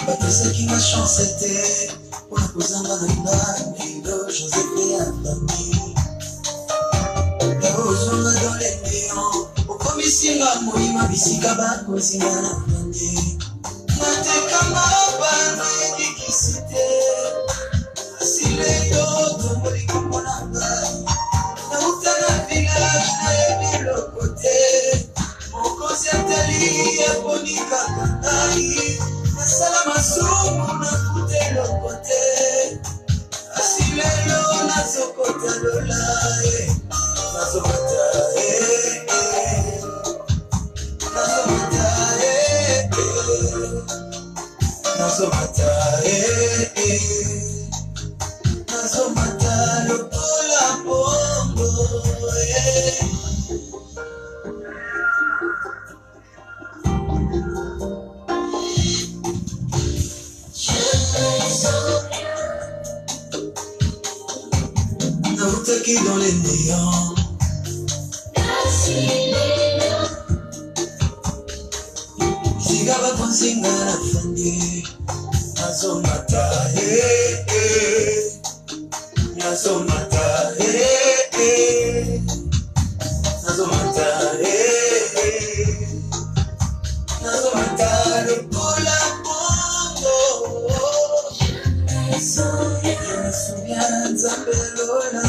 bapesa kinga chance te mpona kozanga na ngai lelo Josepe ya famille ozonga dans les néants okomisinga moyima bisika bakozinga na pande natekama bana edikisi te asileyo tomboli kombo na ngai nauta na village nayebi loko te mokonzi atali eponi kaka ngai nasala masumu nakuta eloko te asileyo nazokota lola nazokota nazomata nazomata lokola bongo nautaki dans les néants Siga bakonzinga na fandi nazomata nazomata nazomata nazomata lokola bongo nasuya nzambe lola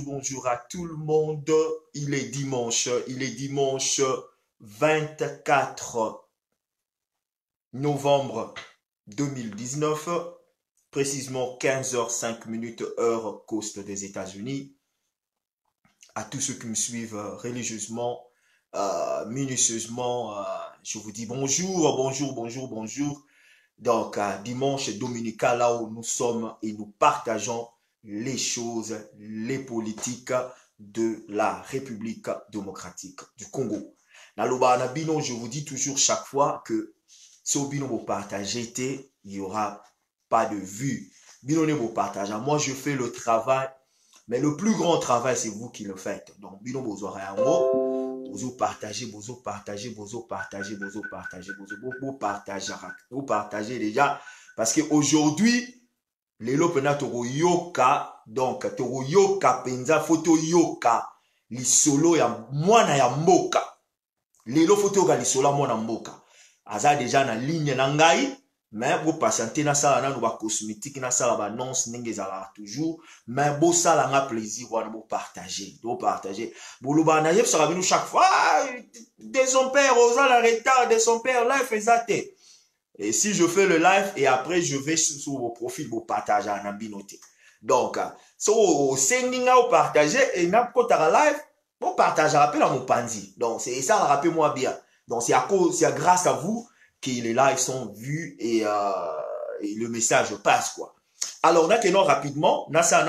Bonjour à tout le monde. Il est dimanche 24 novembre 2019, précisément 15h05 heure coast des États-Unis. À tous ceux qui me suivent religieusement, minutieusement, je vous dis bonjour. Donc, dimanche dominical, là où nous sommes et nous partageons les choses, les politiques de la République démocratique du Congo. Naloba Nabino, je vous dis toujours chaque fois que si vous bino vous partagez, il n'y aura pas de vue. Bino ne vous partagez. Moi, je fais le travail, mais le plus grand travail, c'est vous qui le faites. Donc, bino vous aurez un mot, vous partagez déjà. Parce qu'aujourd'hui, les lopena toro yoka, donc toro yoka penza photo yoka li solo ya mwana ya mboka. Lelo photo yoka li solo mwana mboka. Aza déjà na ligne na ngai, mais vous patientez na sala na no ba cosmétique na sala ba annonce ndenge ezala toujours, mais bo sala nga plaisir wana bo partager. Boloba na yeb sera bino chaque fois de son père aux la retard de son père là faisate. Et si je fais le live et après je vais sur vos profils pour partager en ambinoté. Donc, si vous sending au partager et n'importe quel live, vous partagez rappel à mon pandi. Donc, c'est ça, rappelez-moi bien. Donc, c'est grâce à vous que les lives sont vus et le message passe, quoi. Alors, on a que non rapidement, on a ça,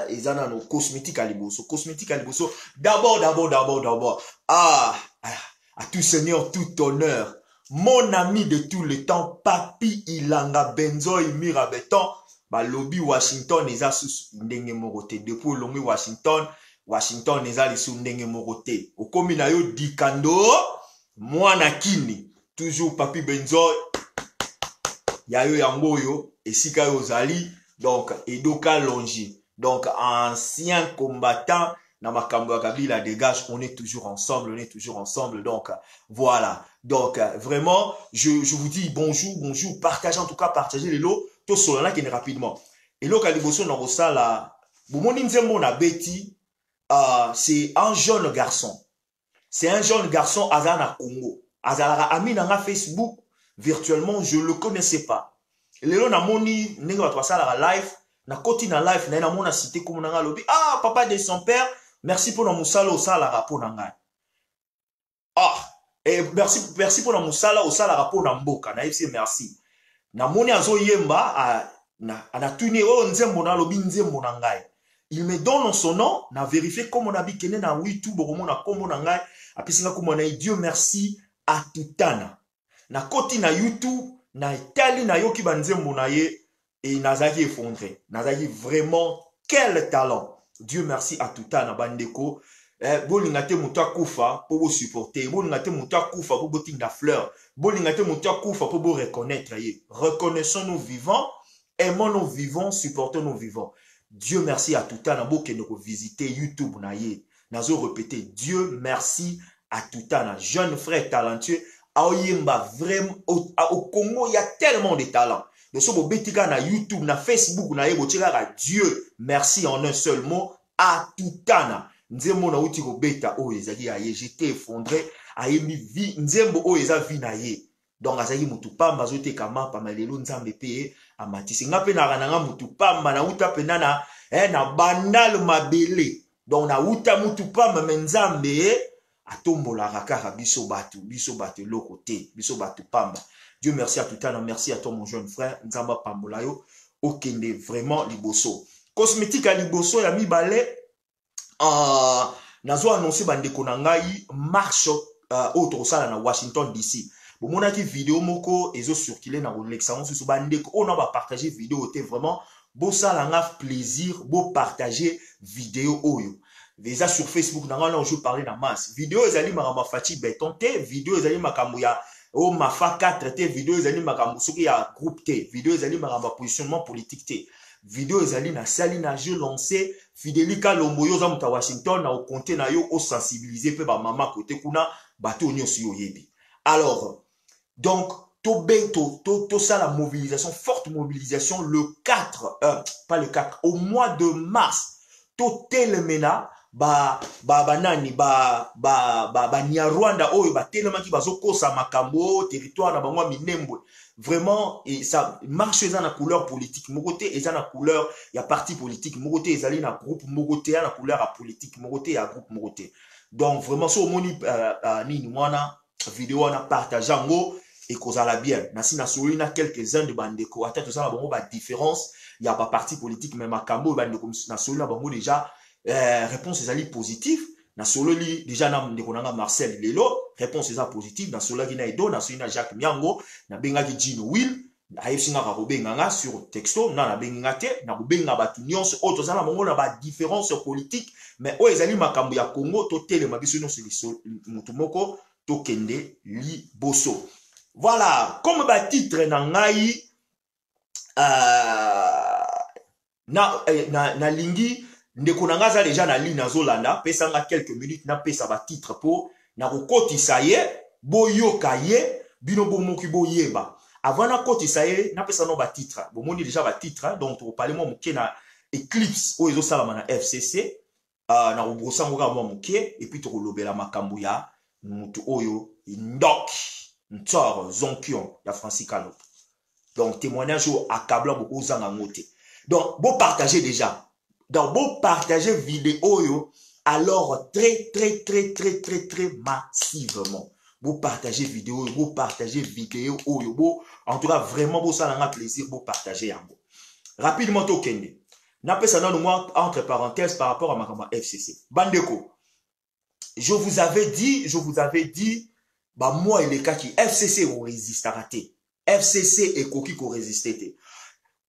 ils ont nos cosmétiques à liboso. Cosmétiques à liboso. D'abord. À tout seigneur, tout honneur. Mon ami de tout le temps, Papi Ilanga Benzoy Mirabeton, lobby Washington, les a sous ndenge moroté. Depuis lobby Washington, les a sous ndenge moroté. Au communayo Dikando, moi nakini. Toujours Papi Benzoy. Yayo Yangoyo, et Sika Ozali, donc Edoka Longi. Donc, ancien combattant, dans ma Kabila dégage, on est toujours ensemble, donc, voilà. Donc, vraiment, je vous dis bonjour, partagez en tout cas, partagez les lots, tout cela qui est rapidement. Et l'eau Kaliboso Narosa, là, c'est un jeune garçon. C'est un jeune garçon, Azana Congo. Azala ami dans Facebook, virtuellement, je le connaissais pas. Et les lots, Namoni, Negro, ça, la live, na koti na life na mona cité comme na lobby papa de son père merci pour la musala au sala rapport na ngai et merci pour la musala au sala rapport na mboka na FC merci na moni azo yemba na tuni nzembo na lobby nzembo na ngai il me donne son nom na vérifier comme on a bikene na YouTube komona kombo na ngai apisinga comme na Dieu merci à tutana na koti na YouTube na itali na yoki banzembo na ye. Et Nazaki effondré. Nazaki vraiment, quel talent. Dieu merci à tout temps, Bandeko. Bolingate Mouta Koufa pour vous supporter. Bolingate Mouta Koufa pour vous tirer la fleur. Bolingate Mouta Koufa pour vous reconnaître. Reconnaissons-nous vivants, aimons-nous vivants, supportons-nous vivants. Dieu merci à tout temps, Nabo que nous visiter YouTube naye. Nazo répéter Dieu merci à tout temps, jeune frère talentueux. Aoyemba vraiment au Congo, il y a tellement de talents. De ce betika na YouTube, na Facebook, na Dieu, merci en un seul mot, à tout temps. Nzembo na uti ko beta o ezaki aye, j'étais effondré, aye mi vi, nzembo o eza vi na ye. Donc azaki mutu pamba zote kama pa malelo nzambe pe amatisi. Nga pe na rananga mutu pamba na uta pe na bandal mabele. Donc na uta mutu pamba menzambe atombola rakaka biso batu loko te, biso batu pamba. Dieu merci à tout temps, merci à toi mon jeune frère, Nzamba Pambolayo, okende vraiment liboso. Cosmétique à liboso, ya mi balé, nazo annoncé bandeko na ngai marche autre sala na Washington DC. Bon mona ki vidéo moko ezo circuler na l'excellence sur bandeko, on va partager vidéo te vraiment beau sala nga plaisir, beau partager vidéo oyo. Déjà sur Facebook na nga je parler na masse. Vidéo ezali makamba fati beton te, vidéo ezali makambo ya oh ma fa 4 te vidéo ezali makambo soki ya groupe te vidéo ezali makambo positionnement politique te vidéo ezali na sali na jeu lancé Fidelika Lomboyo za muta Washington na au compter na yo au sensibiliser pe ba mama côté kuna bato nyonso yo yebi. Alors donc to ça la mobilisation, forte mobilisation le 4 pas le 4 au mois de mars to telemena nani Nyarwanda oyo batelemaki bazokosa makambo territoire na bango minembwe vraiment et ça marche dans la couleur politique mon côté et dans la couleur il y a parti politique mon côté ezali na groupe mon côté na couleur à politique mon côté à groupe mon côté donc vraiment so moni nini mwana vidéo on a partagé ngo et kozala bien na sina solina quelques-uns de bandeko ata to ça bango ba différence il y a pas parti politique mais makambo bandeko na solina bango déjà réponse ezali positive na solo li déjà na ndeko nanga Marcel Lelo réponse eza positive na solo ki na Edo na solo na Jacques Miango na bengaki Gino Will ayebsinga ka kobenga sur texto na benga te na kobenga batu nyonso oyo tozala bango na ba différence politique mais oyo ezali makambo ya Congo to telema biso nyonso mutu moko to kende liboso. Voilà comme ba titre na ngai na lingi ndeko na ngaza déjà na ligne azolanda pesanga quelques minutes na pesa ba titre po na kokotisa ye boyoka ye bino bomoki boyeba avant na kotisa ye na pesa no ba titre bomoni déjà ba titre donc to parler mo muke na Eclipse o ezo salama na FCC na robrosa ngoka mo muke et puis to kolobela makambo ya mutu oyo ndok ntsor zonkion ya Francis Kalop donc témoignage accablant beaucoup zanga ngote donc bon partager déjà. Donc, vous partagez vidéo, alors très massivement. vous partagez vidéo, vous partagez vidéo, en tout cas, vraiment, vous ça n'a plaisir, vous partagez yango. Rapidement, tokende. N'appelle ça dans moi, entre parenthèses, par rapport à ma FCC. Bandeko, je vous avais dit, bah, moi, il est cas qui FCC au résiste à rater. FCC et Koki ko résisté.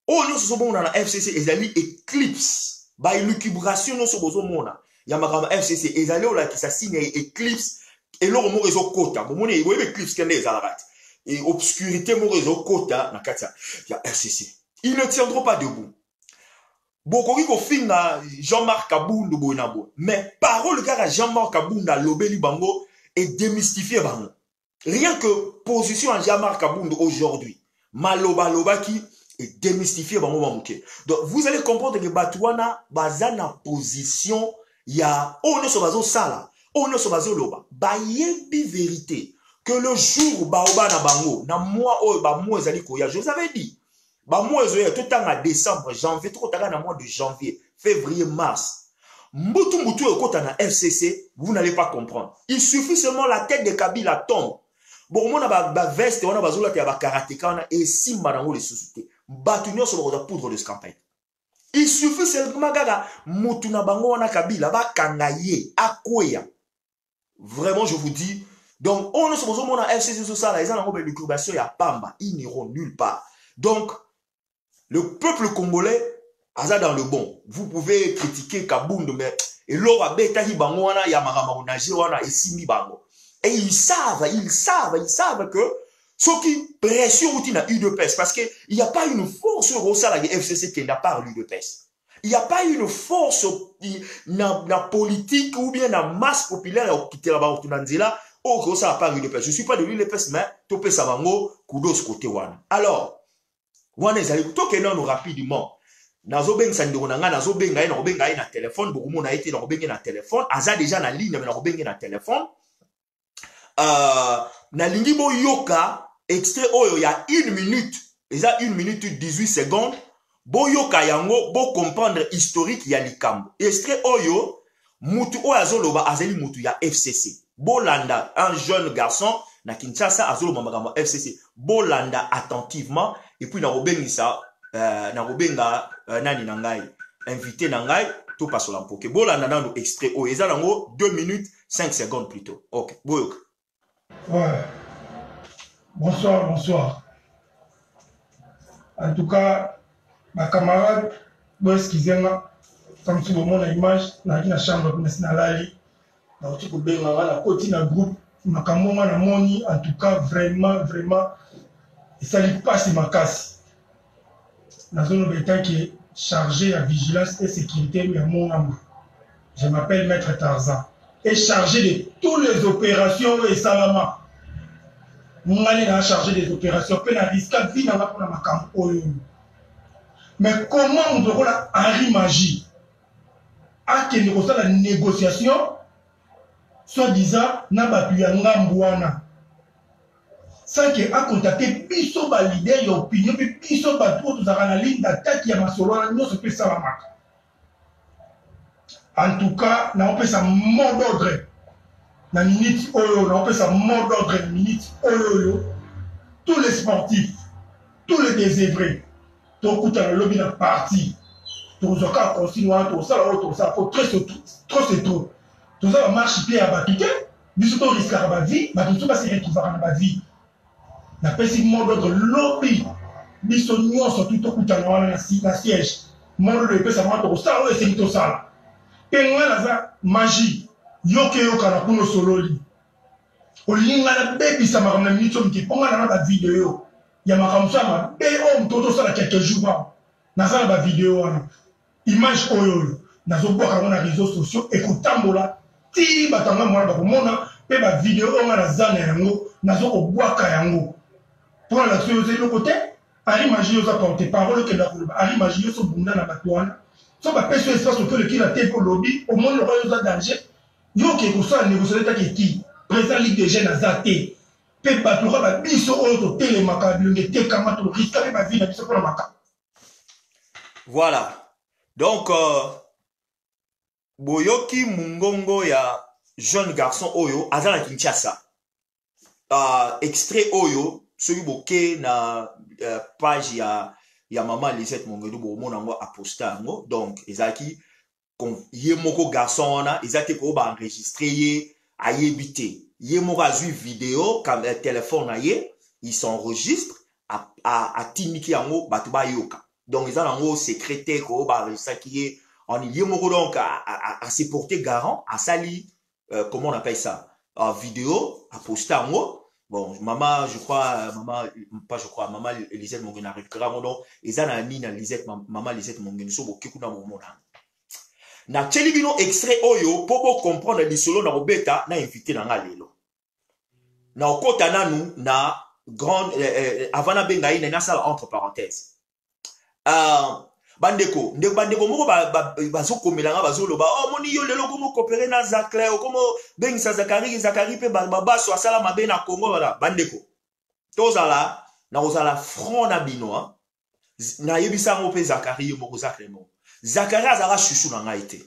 Oh, nous sommes dans la FCC, ils ont Eclipse. Bah, l'équilibration, nous sommes dans la Yamakama FCC, ils ont là qui s'assigne Eclipse. Et là, on réseau quota. Bon, on est Eclipse qui est des arates. Et obscurité, mon réseau quota, na katia. Il y a FCC. Ils ne tiendront pas debout. Beaucoup qui fin Jean-Marc Kabounda Bonabo. Mais parole gars Jean-Marc Kabounda Lobeli Bango et démystifier Bango. Rien que position à Jean-Marc Kabounda aujourd'hui. Maloba Loba qui est démystifier Bango Bamouké. Donc vous allez comprendre que Batouana bazana position ya on ne se base au sala. On ne se base au loba. Bayebi vérité que le jour baoba na bango na moi oh ba moi ezali koya. Je vous avais dit. Bah moi tout le temps à décembre, janvier, tout le temps dans mois de janvier, février, mars. Mbutu ekota na FCC, vous n'allez pas comprendre. Il suffit seulement la tête de Kabila tombe. Bon on a ba veste, on a bazola te ba karatéka on a et simba dans les sociétés. Batunyo sur la poudre de scampette. Il suffit seulement gaga mutu na bango on a Kabila ba kangaye akoya. Vraiment je vous dis donc on ne se pose mon FCC sur ça là, ils ont une incubation ya pamba, ils n'iront nulle part. Donc le peuple congolais, aza dans le bon. Vous pouvez critiquer Kabound, mais et l'ora beta hibangoana yamarama onaje wana esimi bango. Et ils savent que ceux qui pression outil na UDPS parce que il n'y a pas une force au la FCC qui n'a pas l'UDPS. Il n'y a pas une force na politique ou bien na masse populaire qui te la baotunanzela au rosa pas l'UDPS. Je suis pas de l'UDPS mais topé sabango kudos côté wana. Alors wana ezali toke nano rapidement nazobeng sandiro nanga nazobenga na téléphone beaucoup na été na kobenga na téléphone aza déjà na ligne mais na kobenga na téléphone na lingi bo yoka extrait oyo ya 1 minute eza 1 minute 18 secondes bo yoka yango bo comprendre historique ya likambo extrait oyo mutu oyo azoloba azali mutu ya FCC bolanda un jeune garçon na Kinshasa azoloba makambo FCC bolanda attentivement et puis na robengisa na robenga nani nangai invité nangai tout passe la poke bolanda dans extrait o eza nango 2 minutes 5 secondes plutôt. OK boyok. Ouais. Bonsoir. En tout cas ma camarade bon excusez-moi comme tu vois mon image na chambre na lali na tu ko benga na koti na groupe makambo na moni en tout cas vraiment et ça lui passe ma casse. La zone d'État qui est chargée à vigilance et sécurité, mais à mon amour. Je m'appelle Maître Tarzan. Et chargé de toutes les opérations et Salama. Mon allé a chargé des opérations. Peine à risque à vie dans la camp. Mais comment on peut voir Henri Magie à qu'il y a la négociation, soi-disant, n'a pas pu y avoir sans que a contacté biso ba leader ya opinion pe biso ba tout za la ligne d'attaque ya masolo na nyo se peut ça la marque. En tout cas, na on peut ça mot d'ordre. Na minute oyo, na on peut ça mot d'ordre minute oyo. Tous les sportifs, tous les désœuvrés, to kuta le lobby na parti. To zoka continuer to ça là to ça faut trop c'est trop. To ça marche pied à batuke, biso to risque à ba vie, ba tout ça se retrouver dans ba vie. Na pesi monde d'ordre lobby biso nyonso tout okutana na siège monde de pesa mato ça o ese to sala penga na za magie yoke kana kuno sololi olinga na baby sa makamna minute mki ponga na ba vidéo ya makamsa ma be o mtoto sala quelques jours na sala ba vidéo wana image oyo na zo boka na réseaux sociaux et kotambola ti batanga mwana ba komona pe ba vidéo nga na zana yango na zo ko boaka yango. Pour la chose de côté, Henri Magie a porté parole que la Henri Magie sont bunda na batouane. Ça va pêcher espace que le qui la tête pour lobby au moins le roi danger. Yo qui est ça négocier ta qui président ligue des jeunes azaté. Pe batoura ba biso auto télémakabi le té kamato risque ba vie na biso pour la maka. Voilà. Donc Boyoki Mungongo ya jeune garçon oyo azana Kinshasa. extrait oyo soki boke na page ya mama Lisette Mongedo bomona ngo aposta yango donc ezaki ye moko garçon wana ezaki ko ba enregistrer ye ayebite ye moko azui vidéo comme téléphone na ye il s'enregistre a timiki yango batu ba yoka donc ils ont secrétaire ko ba enregistrer qui est en ye moko donc a se porter garant a sali comment on appelle ça vidéo a poster yango. Bon, maman, je crois, maman Lisette Mongedo récupéra donc ils ont mis na Lisette maman Lisette Mongedo so bokeku na momona na tchelibino extrait oyo pour comprendre lisolo na robeta na invité na ngalelo na okota nanu na grande avant na benga ina na sala entre parenthèses bandeko moko bazokomelanga bazoloba oh moni yo lelo komo coopérer na Zaclair komo bengisa Zakari pe babaso asala mabe na Congo wala bandeko tozala na ozala front na bino na yebisa ngo pe Zakari moko Zakari azala chouchou na ngai te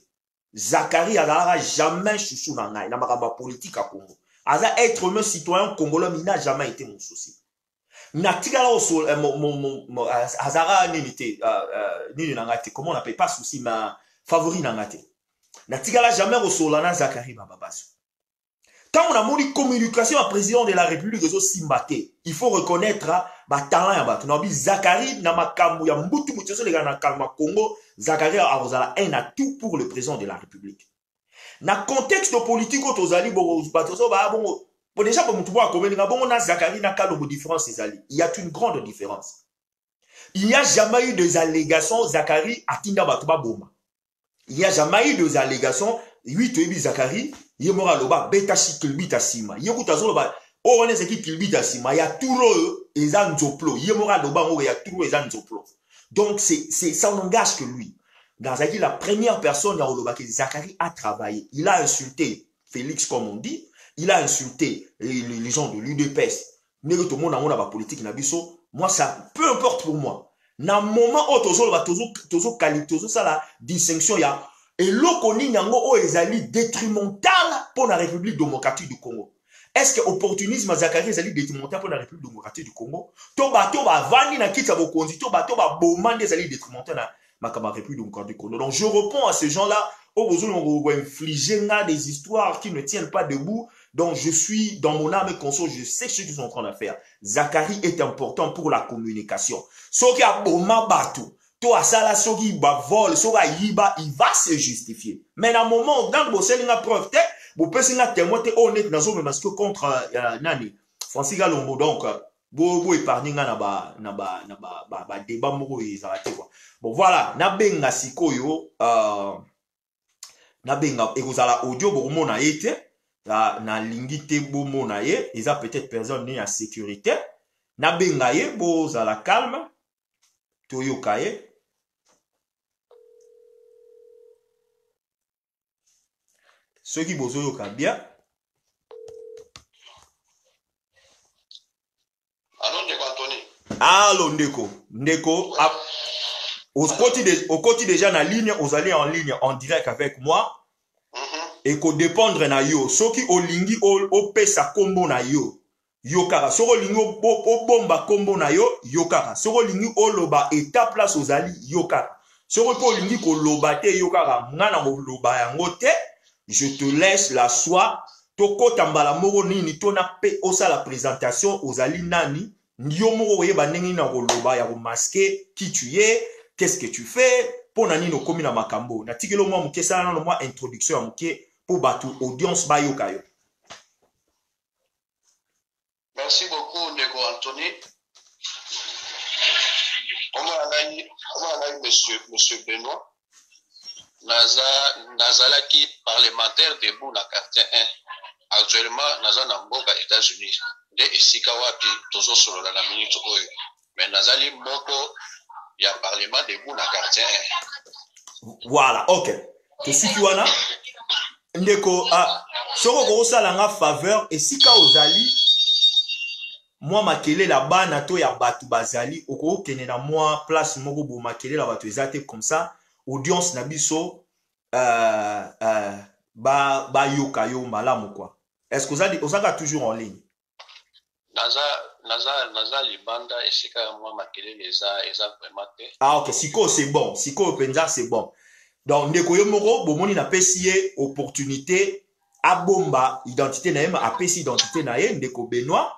Zakari azala jamais chouchou na ngai na makamba politique à Congo aza être humain citoyen congolais il n'a jamais été mon souci. Natikala oso azara nini nangate comment on appelle pas souci ma favori nangate natikala jamais osolana Zakari bababaso quand on a moni communication à président de la République zo simbate il faut reconnaître ba talent ya bato na bi Zakari na makambo ya mbutu mutso le na kalma Congo Zakari azala un atout pour le président de la République na contexte politique tozali bo bato so ba bon. Bon, déjà, pour Zakari n'a qu'à différence, il y a une grande différence. Il n'y a jamais eu des allégations Zakari à Tinda Batuba Boma. Il n'y a jamais eu des allégations 8 Zakari, Yemora Loba, Beta Kilbita Sima. Yekutazo Loba, oh, on est qui Kilbita Sima. Il y a tout le Ezanzoplo. Yemora Loba, il y a tout le Ezanzoplo. Donc, ça n'engage que lui. Dans Zaki, la première personne, que Zakari a travaillé. Il a insulté Félix, comme on dit. Il a insulté les gens de l'UDPS. Moi, ça, peu importe pour moi. Dans le moment où ça la distinction, il y a et l'okoni nyango ezali détrimental pour la République démocratique du Congo. Est-ce que opportunisme Zakari ezali détrimental pour la République démocratique du Congo? Toba vani na kitsa bokonzi, toba bomande ezali détrimental na makama République démocratique du Congo. Donc je réponds à ces gens-là au besoin de infliger des histoires qui ne tiennent pas debout. Donc, je suis dans mon âme et conscience, je sais ce qu'ils sont en train de faire. Zakari est important pour la communication. Soki a boma batu, to asala soki ba vol, soki yiba, il va se justifier. Mais dans le moment, dans le bossel, il a preuve, vous pouvez se témoin, honnête dans zone parce que contre Nani, Francis Galombo, donc, bo épargner na ba débat moko ezalate quoi. Bon voilà, na benga sikoyo, na benga ekozala audio bo mona ete. Na lingite bomo na ye, ils a peut-être personne ni à sécurité. Na bengaye bo za la calme. Toyokaye. Ceux qui bozo yoka bien. Allô Ndeko Anthony. Allô Ndeko. Au côté déjà na ligne, vous allez en ligne en direct avec moi. Et ko dépendre na yo soki olingi o pesa kombo na yo yokara soko lingi o bomba kombo na yo yokara soko lingi o loba étape place ozali yokara soko ko lingi ko loba te yokara ngana mo loba yango te je te laisse la soie to kota mbala moko nini to na pe osa la présentation ozali nani yo moko yeba ndenge na ko loba ya ko masquer qui tu es qu'est-ce que tu fais pour nani no komi na makambo na tikelo mo mukesa na no mo introduction ya muke pour battre audience bayokayo. Merci beaucoup Ndeko Anthony. Comment on monsieur Benoît Nazalaki parlementaire debout na quartier 1. Actuellement naza na mboka États-Unis. De esika wapi tozo solo na minute oyo. Mais nazali moko ya parlement debout na quartier 1. Voilà, OK. Que si tu wana Ndeko soko ko sala nga faveur esika ozali moi makele la bana to ya batu bazali oko kene na moi place moko bo makele la batu ezate comme ça audience na biso ba yoka yo malamu quoi. Est-ce que osaka toujours en ligne? naza libanda esika ya mwa makelele eza vraiment te. Ah ok, siko c'est bon, siko penza c'est bon. Donc ndeko yo moko bomoni na pesi ye opportunité abomba identité na ye apesi identité na ye ndeko Benoît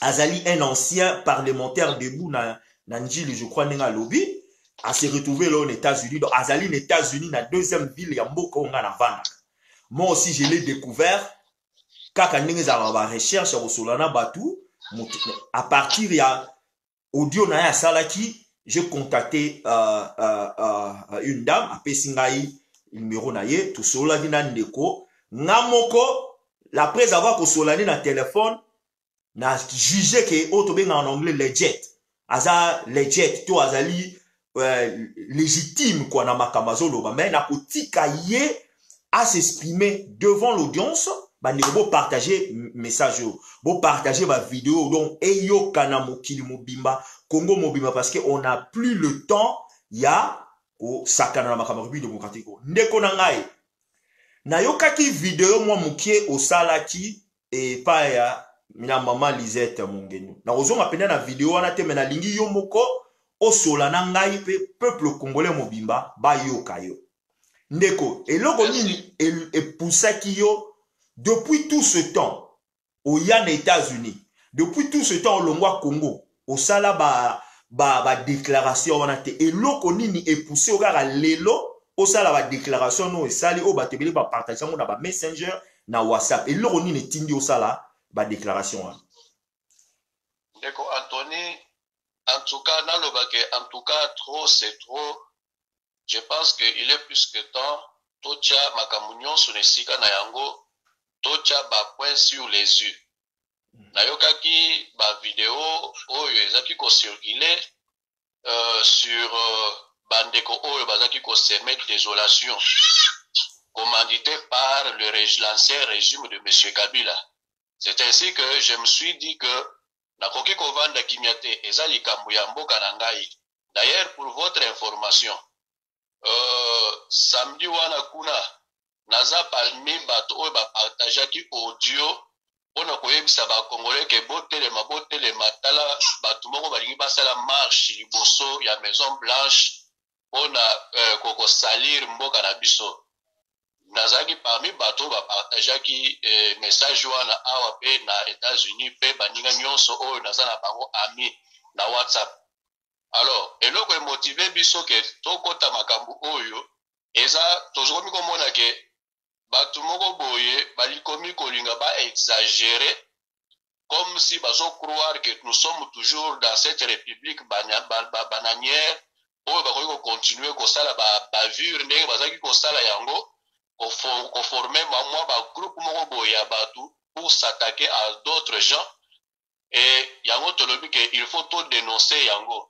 azali un ancien parlementaire debout na Njili je crois nenga lobby a se retrouvé là aux États-Unis. Donc azali aux États-Unis na deuxième ville ya mboka nga na vanda. Moi aussi je l'ai découvert kaka ndenge za ba recherche ya kosolana batu à partir ya audio na ya salaki. J'ai contacté une dame, apesi ngai numéro na ye, tout cela dit na ndeko. Namoko, après avoir kosolani na téléphone, na jugé que auto ben en anglais legit. Aza legit, to azali légitime quoi na makamazo loba. Mais na kotika ye à s'exprimer devant l'audience. Bah ndeko partager message yo, bo partager ma vidéo donc eyo kana mokili mobimba Congo mobimba parce que on n'a plus le temps ya o sakana na makambo démocratique. Ndeko na ngai na yokaki vidéo moi mukie o salaki et pa ya mina maman Lisette Mongenu na ozonga penda na vidéo wana te mena lingi yo moko o solana ngai pe peuple congolais mobimba ba yoka yo ndeko eloko nini epusaki yo. Depuis tout ce temps, au Yan États-Unis, depuis tout ce temps au Longwa Congo, au Sala ba déclaration on a été et loko nini est poussé au gara lelo au Sala ba déclaration no et sali au batebele ba partager on a ba Messenger na WhatsApp et loko nini tindi au Sala ba déclaration. D'accord Anthony, en tout cas en tout cas trop c'est trop. Je pense que il est plus que temps tocha makamunyo sonesika na yango. Tocha ba point sur les yeux. Nayokaki ba vidéo oyo ezaki ko circuler sur bandeko oyo bazaki ko semer désolation commandité par l'ancien régime de monsieur Kabila. C'est ainsi que je me suis dit que nakoki ko vanda kimiate ezali kambu ya mboka na ngai. D'ailleurs pour votre information samedi wana kuna naza parmi bato oyo bapartageaki audio mpona koyebisa bakongolais ke botelema tala bato moko balingi basala marche liboso ya Maison Blanche mpona kosalir mboka na biso. Nazalaki parmi bato oyo bapartageaki message wana awa mpe na États-Unis mpe baninga nyonso oyo naza na bango ami na WhatsApp. Alors eloko emotive biso ke tokota makambo oyo eza tozokomi komona ke batu moko boye balikomi kolinga ba exagérer comme si bazo croire que nous sommes toujours dans cette république bananière oyo bakoki continuer kosala bavure ndenge bazaki kosala yango koformer mwa ba groupe moko boye ya batu pour s'attaquer à d'autres gens et yango tolobi que il faut to dénoncer yango.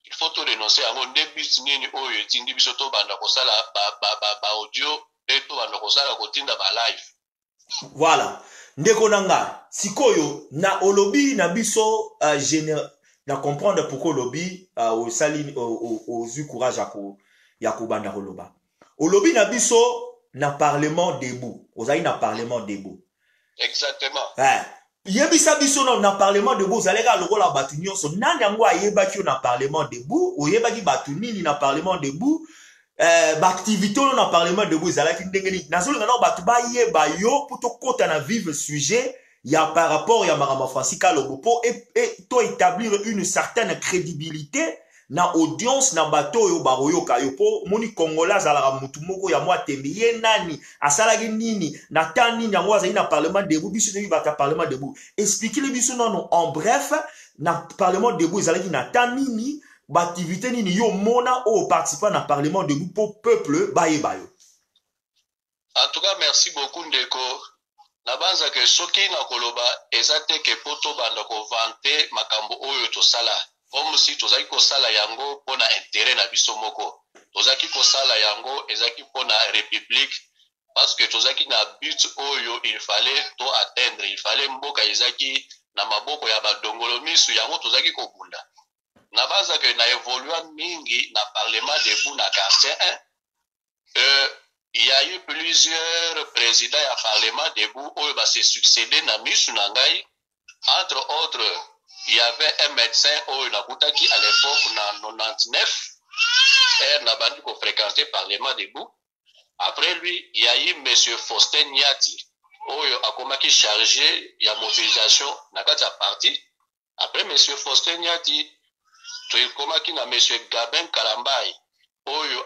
Il faut to dénoncer yango nde but nini oyo etindi biso to banda kosala ba audio et to banda kosala kotinda ba live. Voilà. Ndeko nanga sikoyo na olobi na biso na comprendre pourquoi olobi au sali au courage ya ko banda koloba. Olobi na biso na parlement debout. Ozali na parlement debout. Exactement. Yebisa biso na parlement debout zaleka lokola batu nyonso nani yango ayebaki na parlement debout oyebaki batu nini na parlement debout activité na parlement debout zalaki ndengeni nazolinga na batu ba yeba yo pour to kota na vivre sujet ya par rapport ya marama Francika Lobopo et to établir une certaine crédibilité na audience na bato yo baroyoka yo po moni Congolais azalaka mutu moko ya mwa tembe ye nani asalaki nini na tani yango azali na parlement debout biso ngi bata parlement debout expliquer le biso non en bref na parlement debout ezalaki na tani nini ba activité nini yo mona au participant na parlement debout pour peuple bayeba yo. En tout cas merci beaucoup ndeko na banza ke soki na koloba ezate ke poto banda ko vanter makambo oyo to sala comme si tozaki kosala yango pona intérêt na biso moko tozaki kosala yango ezaki pona république parce que tozaki na but oyo il fallait to atteindre il fallait mboka ezaki na maboko ya badongolo misu yango tozaki kobunda na baza que na évolua mingi na parlement debout na quartier 1 il y a eu plusieurs présidents ya parlement debout oyo ba se succéder na misu na ngai Entre autres, il y avait un médecin au Nakutaki à l'époque, en 99, et n'a pas dû fréquenter Parlement debout. Après lui, il y a eu M. Faustin Niati, qui chargé de la mobilisation dans la partie. Après M. Faustin Niati, il y a M. Gabin Kalambai,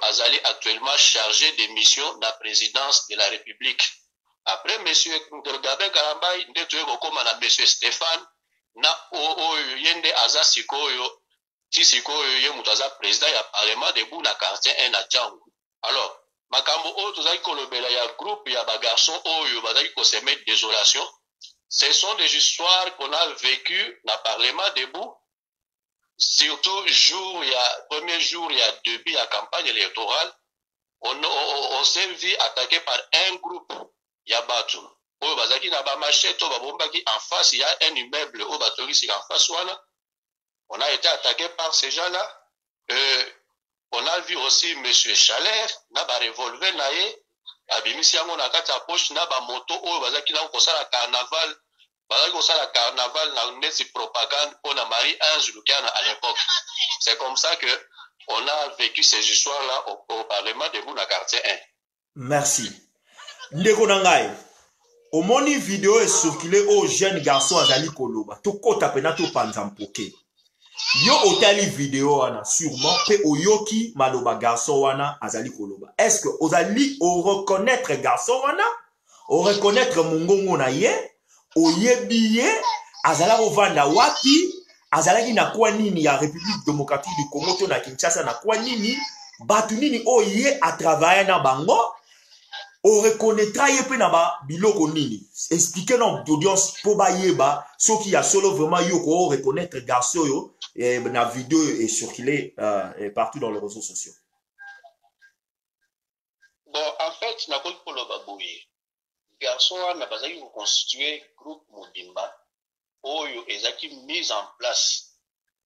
Azali actuellement chargé des missions de la présidence de la République. Après M. Gabin Kalambai, il y a M. Stéphane, Yende Aza Sikoyo, Tisikoyo, Yemutaza, président du Parlement debout dans le quartier 1 à Django. Alors, makambo o tozali kolobela ya groupe ya bagarçon oyo bazali koseme désolation. Ce sont des histoires qu'on a vécues dans le Parlement debout, surtout premier jour il y a début à la campagne électorale. On s'est vu attaqué par un groupe Yabatu. Oyo bazaki na ba machette o babombaki en face, il y a un immeuble au batorisi en face wana. On a été attaqué par ces gens-là. On a vu aussi M. Chaler, na ba revolver na ye, abimisi yango na kati ya poche na ba moto oyo bazaki na kosala carnaval, bazaki kosala carnaval na neti propagande pour na Marie-Ange Lukana à l'époque. C'est comme ça que on a vécu ces histoires-là au Parlement debout na quartier 1. Merci. Ndeko nangai. Omoni vidéo est circulé au jeune garçon azali koloba. To kota pena to panzampoke. Yo otali vidéo wana sûrement pe oyoki maloba garçon wana azali koloba. Est-ce que ozali o reconnaître garçon wana? O reconnaître mungongo na ye? Oyebi ye? Azala ovanda wapi? Azalaki na kwa nini ya République démocratique du Congo to na Kinshasa na kwa nini? Batu nini oye a travailler na bango? On reconnaîtra yé pe na ba biloko nini. Expliquez non d'audience pour ba yeba ceux qui a solo vraiment yo ko reconnaître garçon yo et na vidéo est circulée partout dans les réseaux sociaux. Bon, en fait, na ko lo baboye. Garçon na bazaki ko constituer groupe Mobimba oyo ezaki mise en place.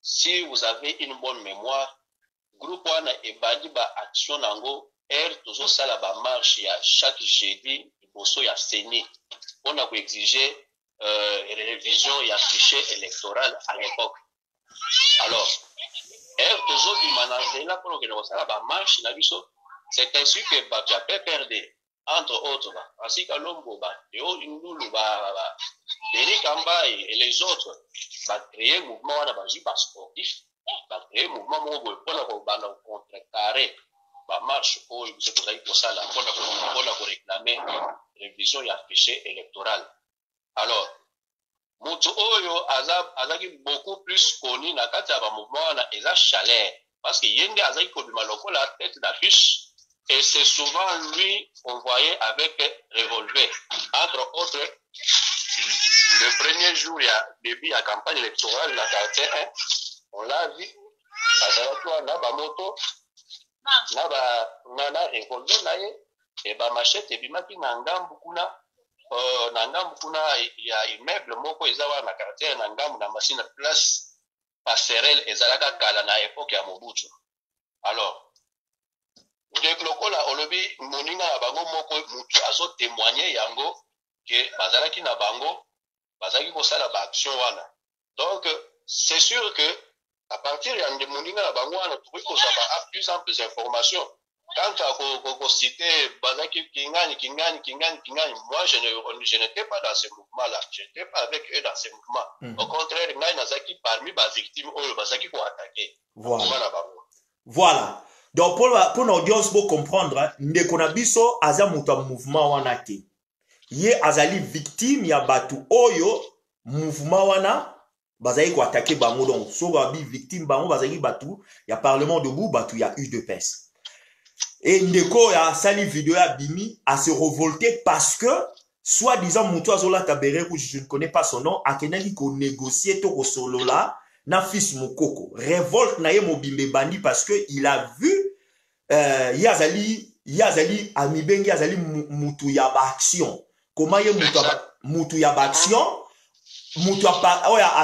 Si vous avez une bonne mémoire, groupe wana ebandi ba action nango toujours ça la marche à chaque jeudi il ya Séné on a exigé révision et fichier électoral à l'époque. Alors toujours du management pour que nous ça la marche c'est ainsi que Badiapé perdait entre autres ainsi que Lombo et Indulu Denis Kambaye et les autres créer mouvement on a pas sportif créer mouvement pour contrecarrer la marche où c'est pour ça là pour réclamer révision et fichier électoral. Alors mutu oyo azaki beaucoup plus connu na kati ya ba mouvement na eza Chaler parce que yende azaki kobima lokola la tête d'affiche et c'est souvent lui qu'on voyait avec revolver. Entre autres, le premier jour il y a début à campagne électorale la quartier 1 on l'a vu azalaki na ba moto na revolver na ye et ba machette ebimaki na ngambu kuna ya immeuble moko ezawa na quartier na ngambu na machine place passerelle ezalaka kala na époque ya Mobutu. Alors ndeko lokola olobi moninga na bango moko mutu azo témoigner yango que bazalaki na bango bazalaki kosala ba action wana. Donc c'est sûr que à partir de moninga na bango wana tukoki kozwa plus amples informations. Quant à citer Bazaki Kingani, moi je n'étais pas dans ce mouvement-là. Je n'étais pas avec eux dans ce mouvement. Au contraire, Nazaki parmi les victimes, Bazaki pour attaquer. Voilà. Donc pour l'audience pour comprendre, Ndekonabiso aza muta mouvement wana te. Ye azali victime ya batu oyo mouvement wana bazaki ko attaquer bango donc so babi victime bango bazaki batu ya parlement debout batu ya UDPS. Et Ndeko ya sali vidéo ya Bimi a se révolter parce que soi-disant Moutou Azola Tabere, je ne connais pas son nom, a kenaki ko négocier to ko solo là na fils Mokoko. Révolte na ye mobimbe bandi parce que il a vu Yazali Amibengi Yazali Moutou ya ba action. Comment ye Moutou ya ba action? Moutou ya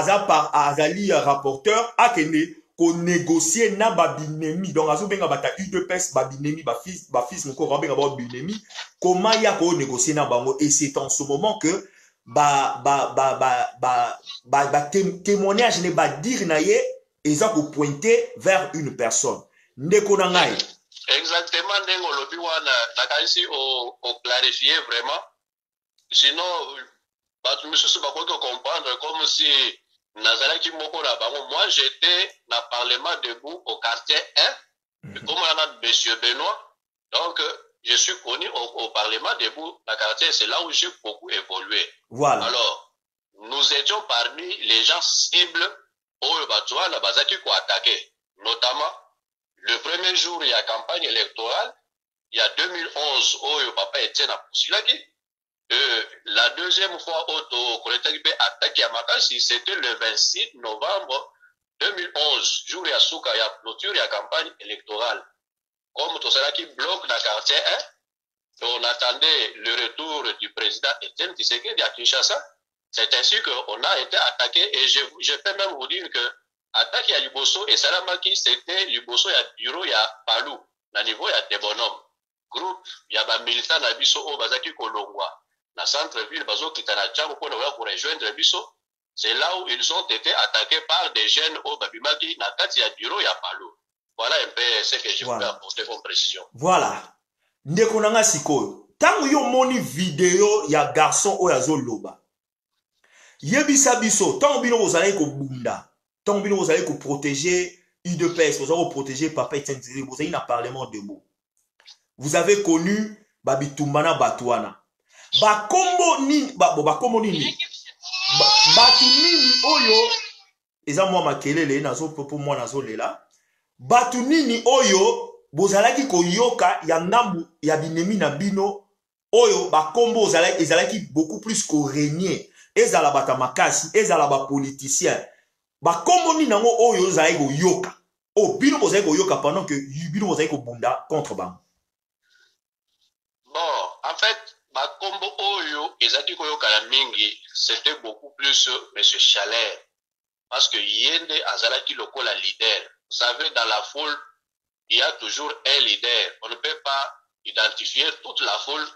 Azali rapporteur a kene ko négocier na babinemi donc azo benga bata UDPS babinemi ba fils moko benga ba babinemi comment ya ko négocier na bango et c'est en ce moment que témoignage ne ba dire na ye eza ko pointer vers une personne ndeko na ngai exactement ndengo lobi wana nakanisi o clarifier vraiment sinon bato misusu bakoki comprendre comme si nazalaki moko na bango. Moi j'étais na parlement debout au quartier 1 comme on a monsieur Benoît, donc je suis connu au parlement debout na quartier, c'est là où j'ai beaucoup évolué. Voilà. Alors nous étions parmi les gens cibles au Batouana Bazaki ko attaqué, notamment le premier jour il y a campagne électorale, il y a 2011 au papa Etienne Aposilaki. La deuxième fois au Koletakibé attaque à Makasi, c'était le 26 novembre 2011, jour il y a Souka, il y a clôture, il y a campagne électorale. Comme tout cela qui bloque dans le quartier 1, on attendait le retour du président Etienne Tshisekedi à Kinshasa. C'est ainsi qu'on a été attaqué et je peux même vous dire que attaque à Liboso et Salamaki, c'était Liboso, il y a bureau, il y a Palou, à niveau il y a des bonhommes. Groupe, il y a des militants à Biso, au Bazaki Kolongwa, dans le centre-ville, Bazo Kitanacham, pour rejoindre Biso. C'est là où ils ont été attaqués par des jeunes au Babimaki, Nakati, il y a bureau, il y a Palou. Voilà un peu ce que je voulais apporter comme précision. Voilà. Ndeko nanga sikoyo. Tango yo moni vidéo ya garçon oyazo loba. Yebisa biso, tant bino vous allez ko bunda, tant bino vous allez ko protéger UDPS, vous allez protéger Papa Etienne Tshisekedi, vous avez un parlement debout. Vous avez connu Babitumbana Batouana. Bakombo nini, bakombo nini. Batu nini oyo, eza moi makelele nazo pour moi nazo lela. Batu nini oyo, bozalaki koyoka ya ngambu ya binemi na bino oyo bakombo ezalaki beaucoup plus ko régner. Ezala bata makasi, ezala ba politicien. Ba kombo ni nango oyo zai go yoka. Oh, bino bozai go yoka pendant que bino bozai go bunda contre bam. Bon, en fait, ba kombo oyo ezaki ko yoka la mingi, c'était beaucoup plus monsieur Chalère. Parce que Yende azalaki lokola leader. Vous savez, dans la foule, il y a toujours un leader. On ne peut pas identifier toute la foule,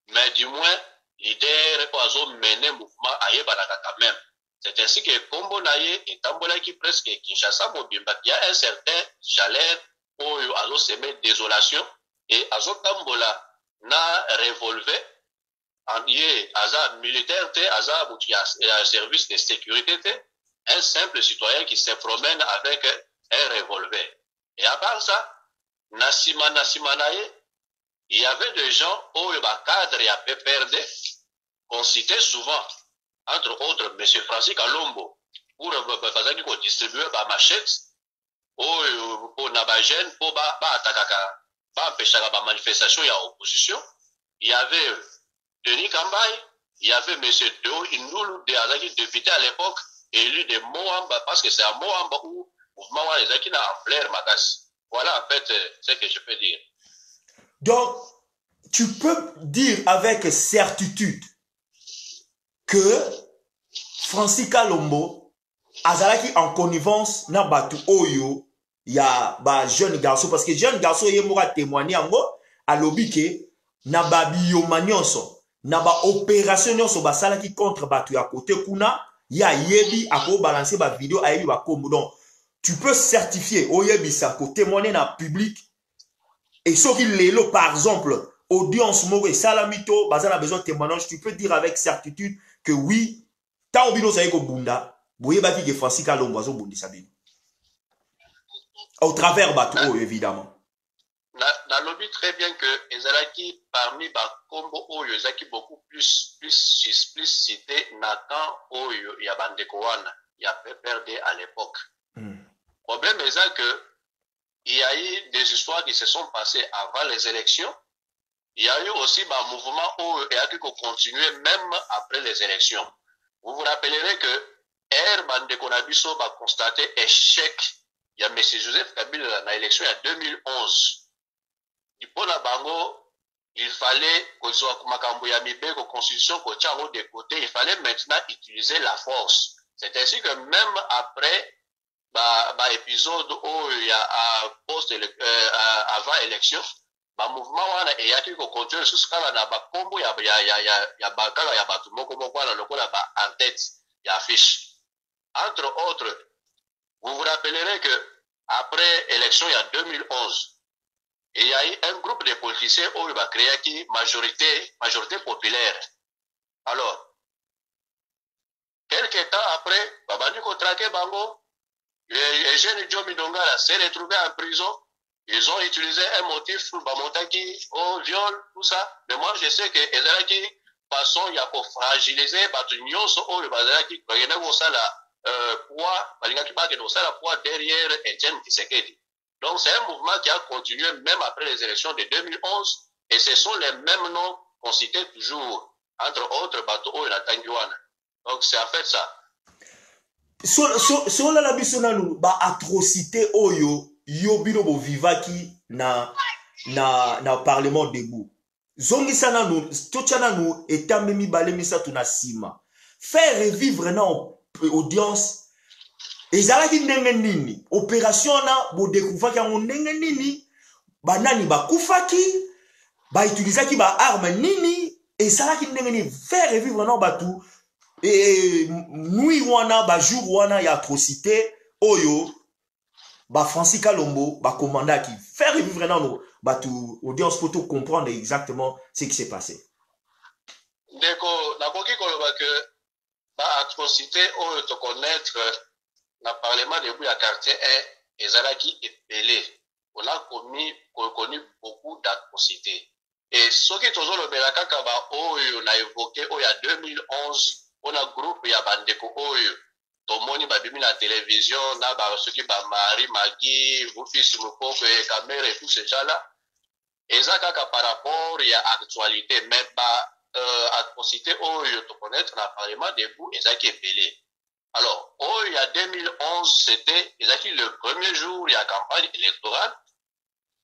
mais du moins leader oiseau mené mouvement aye banaka quand même. C'est ainsi que Kombo Naye et Tambola qui presque Kinshasa Mobimba, il y a un certain Chalère oyo azo semer désolation et azo Tambola na revolver en yé aza militaire te aza boutia service de sécurité te, un simple citoyen qui se promène avec un revolver. Et à part ça, Nasima Naye, il y avait des gens où le cadre y a perdu, qu'on citait souvent, entre autres M. Francis Kalombo, pour distribuer ma machette, pour Nabajen, pour empêcher la manifestation et opposition. Il y avait Denis Kambay, il y avait M. Deo Inoulou, député à l'époque, élu de Moamba, parce que c'est à Moamba où mouvement les a en flair Magas. Voilà en fait ce que je peux dire. Donc, tu peux dire avec certitude que Francis Kalombo azalaki en connivence na batu oyo ya ba jeune garçon, parce que jeune garçon ye moka témoigner yango alobi ke na ba biyoma nyonso na ba opération nyonso basalaki contre batu ya côté kuna ya yebi ako balancer ba vidéo ayebi ba kombo. Donc tu peux certifier oyebi sa ko témoigner na public et ce qui lelo par exemple audience moko et salamito bazana besoin de témoignage, tu peux dire avec certitude que oui, tant bino sa yeko bunda, boye baki ke Francis Kalombo azo bundi sabino. Au travers bateau évidemment. Na lobby très bien que ezalaki parmi ba kombo oyo ezaki beaucoup plus cité Nathan oyo ya bandeko wana ya PPRD à l'époque. Problème est que il y a eu des histoires qui se sont passées avant les élections. Il y a eu aussi un mouvement où il y a pu continuer même après les élections. Vous vous rappellerez que Herman de Konabiso va constater échec. Il y a M. Joseph Kabila dans l'élection en 2011. Du coup, Bango, il fallait que la constitution de côté, il fallait maintenant utiliser la force. C'est ainsi que même après épisode où il y a avant élection, ba mouvement wana eyaki ko contrôler sous kala na ba kombo ya bakala ya batu moko moko wana lokola ba en tête ya affiche. Entre autres, vous vous rappellerez que après élection il y a 2011, il y a eu un groupe de politiciens où il va créer qui majorité populaire. Alors, quelques temps après, babandi ko traqué bango, les jeunes Joe Midongala s'est retrouvé en prison. Ils ont utilisé un motif pour bamontaki au viol, tout ça. Mais moi, je sais que ezalaki façon il y a pour fragiliser batu nyonso o le bazalaki ko yena ko sala poids balingaki ba ke no sala poids derrière Etienne Tshisekedi. Donc c'est un mouvement qui a continué même après les élections de 2011 et ce sont les mêmes noms qu'on citait toujours, entre autres batu o la Tangiwana. Donc c'est en fait ça. So la biso nanu ba atrocité oyo yo bino bo vivaki na parlement debout. Zongi sana nu tochana nu etamemi balemisa tuna sima. Faire revivre na audience ezalaki ndenge nini? Opération na bo découvrir yango ndenge nini? Banani bakufaki ba utilisaki ba arme nini? Ezalaki ndenge nini? Faire revivre na batu et nuit wana ba jour wana ya atrocité oyo ba Francis Kalombo ba commanda qui faire revivre non ba tout audience pour tout comprendre exactement ce qui s'est passé. Deko na koki koloba que ba atrocité oyo to connaître na parlement de ya quartier 1 ezalaki epelé. On a connu beaucoup d'atrocités. Et ce qui toujours le belaka kaba oyo na évoqué oyo ya 2011 on a groupe ya bandeko oyo tomoni babimi la télévision na ba soki ba Marie Magui Vufisi Mukoko et caméra et tout ce genre là ezaka par rapport ya actualité mais ba atrocité oyo to connaître na parlement debout ezaki epelé. Alors il y a 2011 c'était ezaki le premier jour ya campagne électorale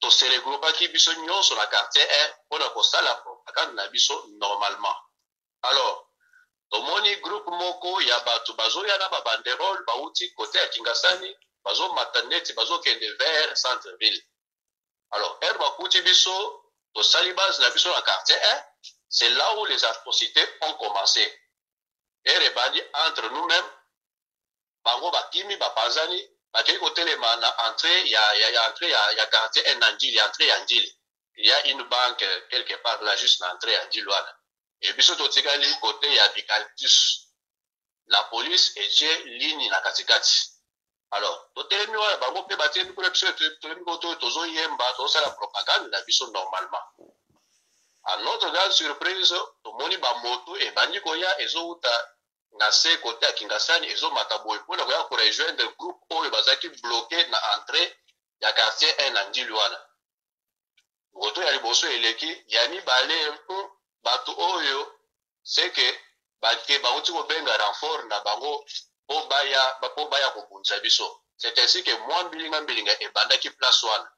to se regroupa ki biso nyonso na quartier 1 pona ko sala propagande na biso normalement. Alors tomoni groupe moko ya batu bazo ya na ba banderole bauti côté ya Kingasani bazo mataneti bazo kende vers centre ville. Alors bakuti biso to salibase na biso na quartier 1, c'est là où les atrocités ont commencé. Bandi entre nous-mêmes bango bakimi bapanzani bakei côté le mana entrée ya quartier 1 Nandili, entrée ya Ndili. Il y a une banque quelque part là juste l'entrée ya Ndili. Et biso totikali côté ya Bicaltus. La police était ligne na katikati. Alors, totelemi wana bango pe batemi pour biso totelemi koto tozo yemba tozo la propagande na biso normalement. À notre grande surprise, tomoni ba moto e bandi koya ezouta na se côté ya Kingasani ezo mataboy pona koya ko rejoindre groupe oyo bazaki bloqué na entrée ya quartier 1 na Ndili wana. Moto ya liboso eleki yani bale batu oyo c'est que bake bauti ko benga renfort na bango po baya ko bunza biso. C'est ainsi que moi mbilinga e bandaki place wana.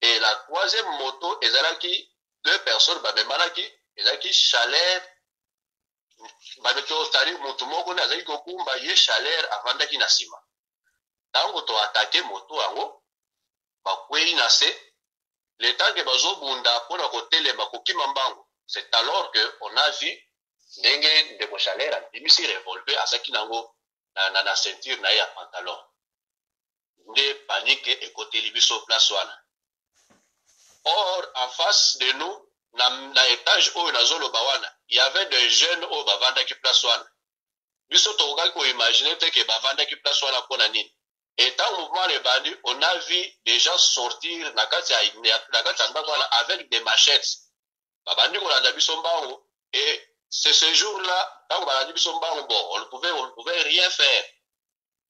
Et la troisième moto ezalaki deux personnes bamemalaki ezalaki Chaleur babeto tali moto moko na ezalaki kokumba ye Chaleur avandaki na sima. Tango to attaquer moto yango bakwei na se le temps que bazo bunda pona ko telema ko kimambango. C'est alors qu'on a vu ndenge de Chaleur bimisi revolver asaki nango na ceinture na ya pantalon. Nde panique et côté libiso place wana. Or en face de nous na étage oyo na zolo bawana, il y avait des jeunes au bavanda ki place wana. Biso to ko imaginer te que bavanda ki place wana pona nini. Et dans mouvement les bandits, on a vu des gens sortir na kati avec des machettes. Babandi ko la biso mbango et c'est ce jour-là quand baladi biso mbango bon on ne pouvait rien faire.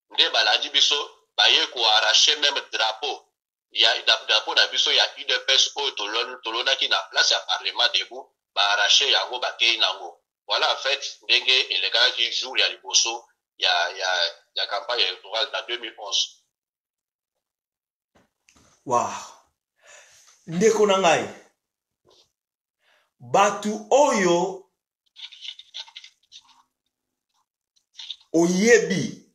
Nde baladi biso baye ko arracher même drapeau. Il y a drapeau na biso ya UDPS au tolona qui na place à parlement debout ba arracher yango ba kei nango. Voilà en fait ndenge et les gars qui jouent ya liboso ya campagne électorale en 2011. Wow. Ndeko na ngai. Batu oyo oyebi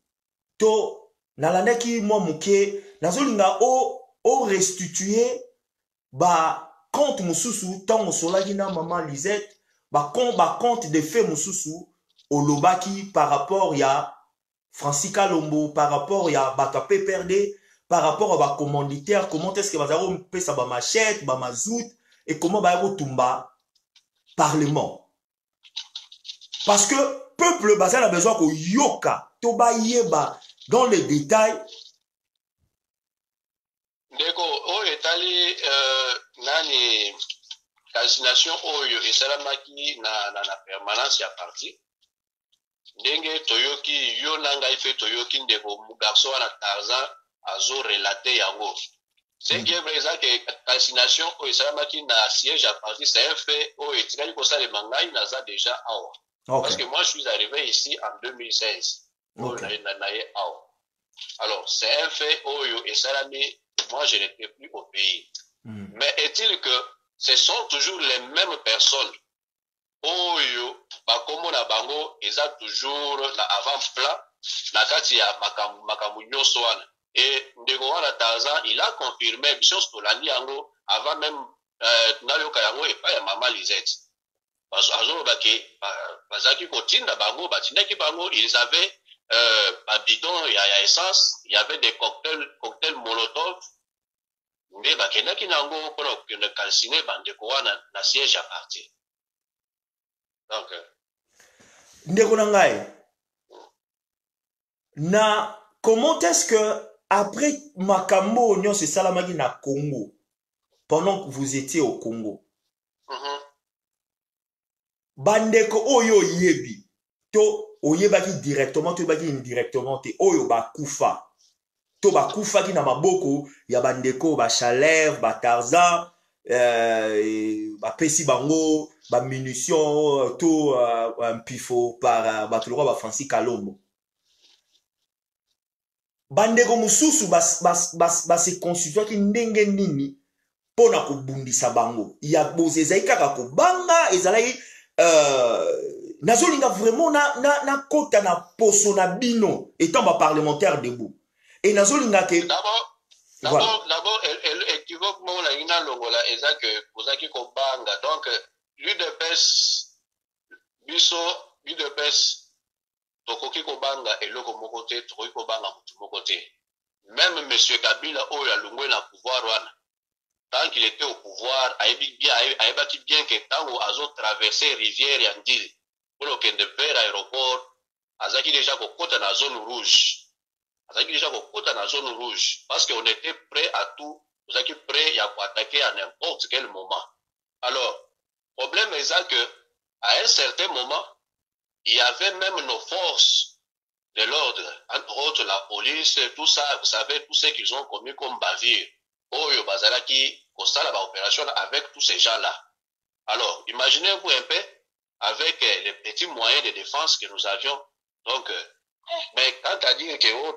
to nalandaki mwa muke nazolinga o restituer ba compte mususu tant mosolaki na maman Lisette ba compte de fait mususu olobaki par rapport ya Francis Kalombo, par rapport ya bato PPRD, par rapport à ba commanditaire, comment est-ce que bazaro pesa ba machette, ba mazout et comment ba tumba parlement. Parce que peuple bazal a besoin ko yoka to ba yeba dans les détails. Ndeko o etali nani calcination oyo esalamaki na permanence ya parti. Ndenge toyoki yo nanga ife toyoki ndeko mugarso wana Tarzan azo relater yango. C'est qui est vrai que calcination oyo esalamaki na siège à parti, c'est un fait oyo etikali kosala mangai naza déjà awa. Okay. Parce que moi je suis arrivé ici en 2016. Okay. Alors c'est un fait oyo esalami, moi je n'étais plus au pays. Mais est-il que ce sont toujours les mêmes personnes oyo bakomona bango eza toujours na avant-plan na kati ya makambo nyonso wana. Et ndeko wana Tarzan il a confirmé biso tolandi yango avant même nayoka yango epai ya mama Lisette. Parce que bazaki kotinda bango batindaki bango, ils avaient un bidon ya essence, il y avait des cocktails molotov. Nde bakendaki nango mpona kokende calciner bandeko wana na siège à parti. Donc ndeko na ngai na comment est-ce que après makambo nyonso esalamaki na Congo pendant que vous étiez au Congo bandeko oyo yebi to oyebaki directement to oyebaki indirectement te oyo bakufa to bakufaki na maboko ya bandeko ba Chaleur ba Tarzan bapesi bango ba munition to mpifo par batuloko ba Francis Kalombo bandeko mususu se constituaki ndenge nini pona kobundisa bango ya bozezai kaka kobanga ezalaki nazolinga vraiment na kota na poso na bino étant ba parlementaire debout et nazolinga ke D'abord, équivoque mon la ina longola eza que ozaki kobanga. Donc l'UDPS tokoki kobanga eloko moko te, tokoki kobanga mutu moko te. Même monsieur Kabila oyo alungwe na pouvoir wana. Tant qu'il était au pouvoir, aibaki bien que tango azo traverser rivière ya Ndili pour kende vers aéroport, azaki déjà kokota na zone rouge. Déjà dans la zone rouge parce qu'on était prêt à tout, vous êtes prêt à attaquer à n'importe quel moment. Alors, problème est ça que à un certain moment, il y avait même nos forces de l'ordre, entre autres la police, tout ça, vous savez, tout ce qu'ils ont commis comme bavure. Oyo Bazalaki, Kostala ba opération avec tous ces gens-là. Alors, imaginez-vous un peu avec les petits moyens de défense que nous avions. Donc, mais quand tu as dit que non,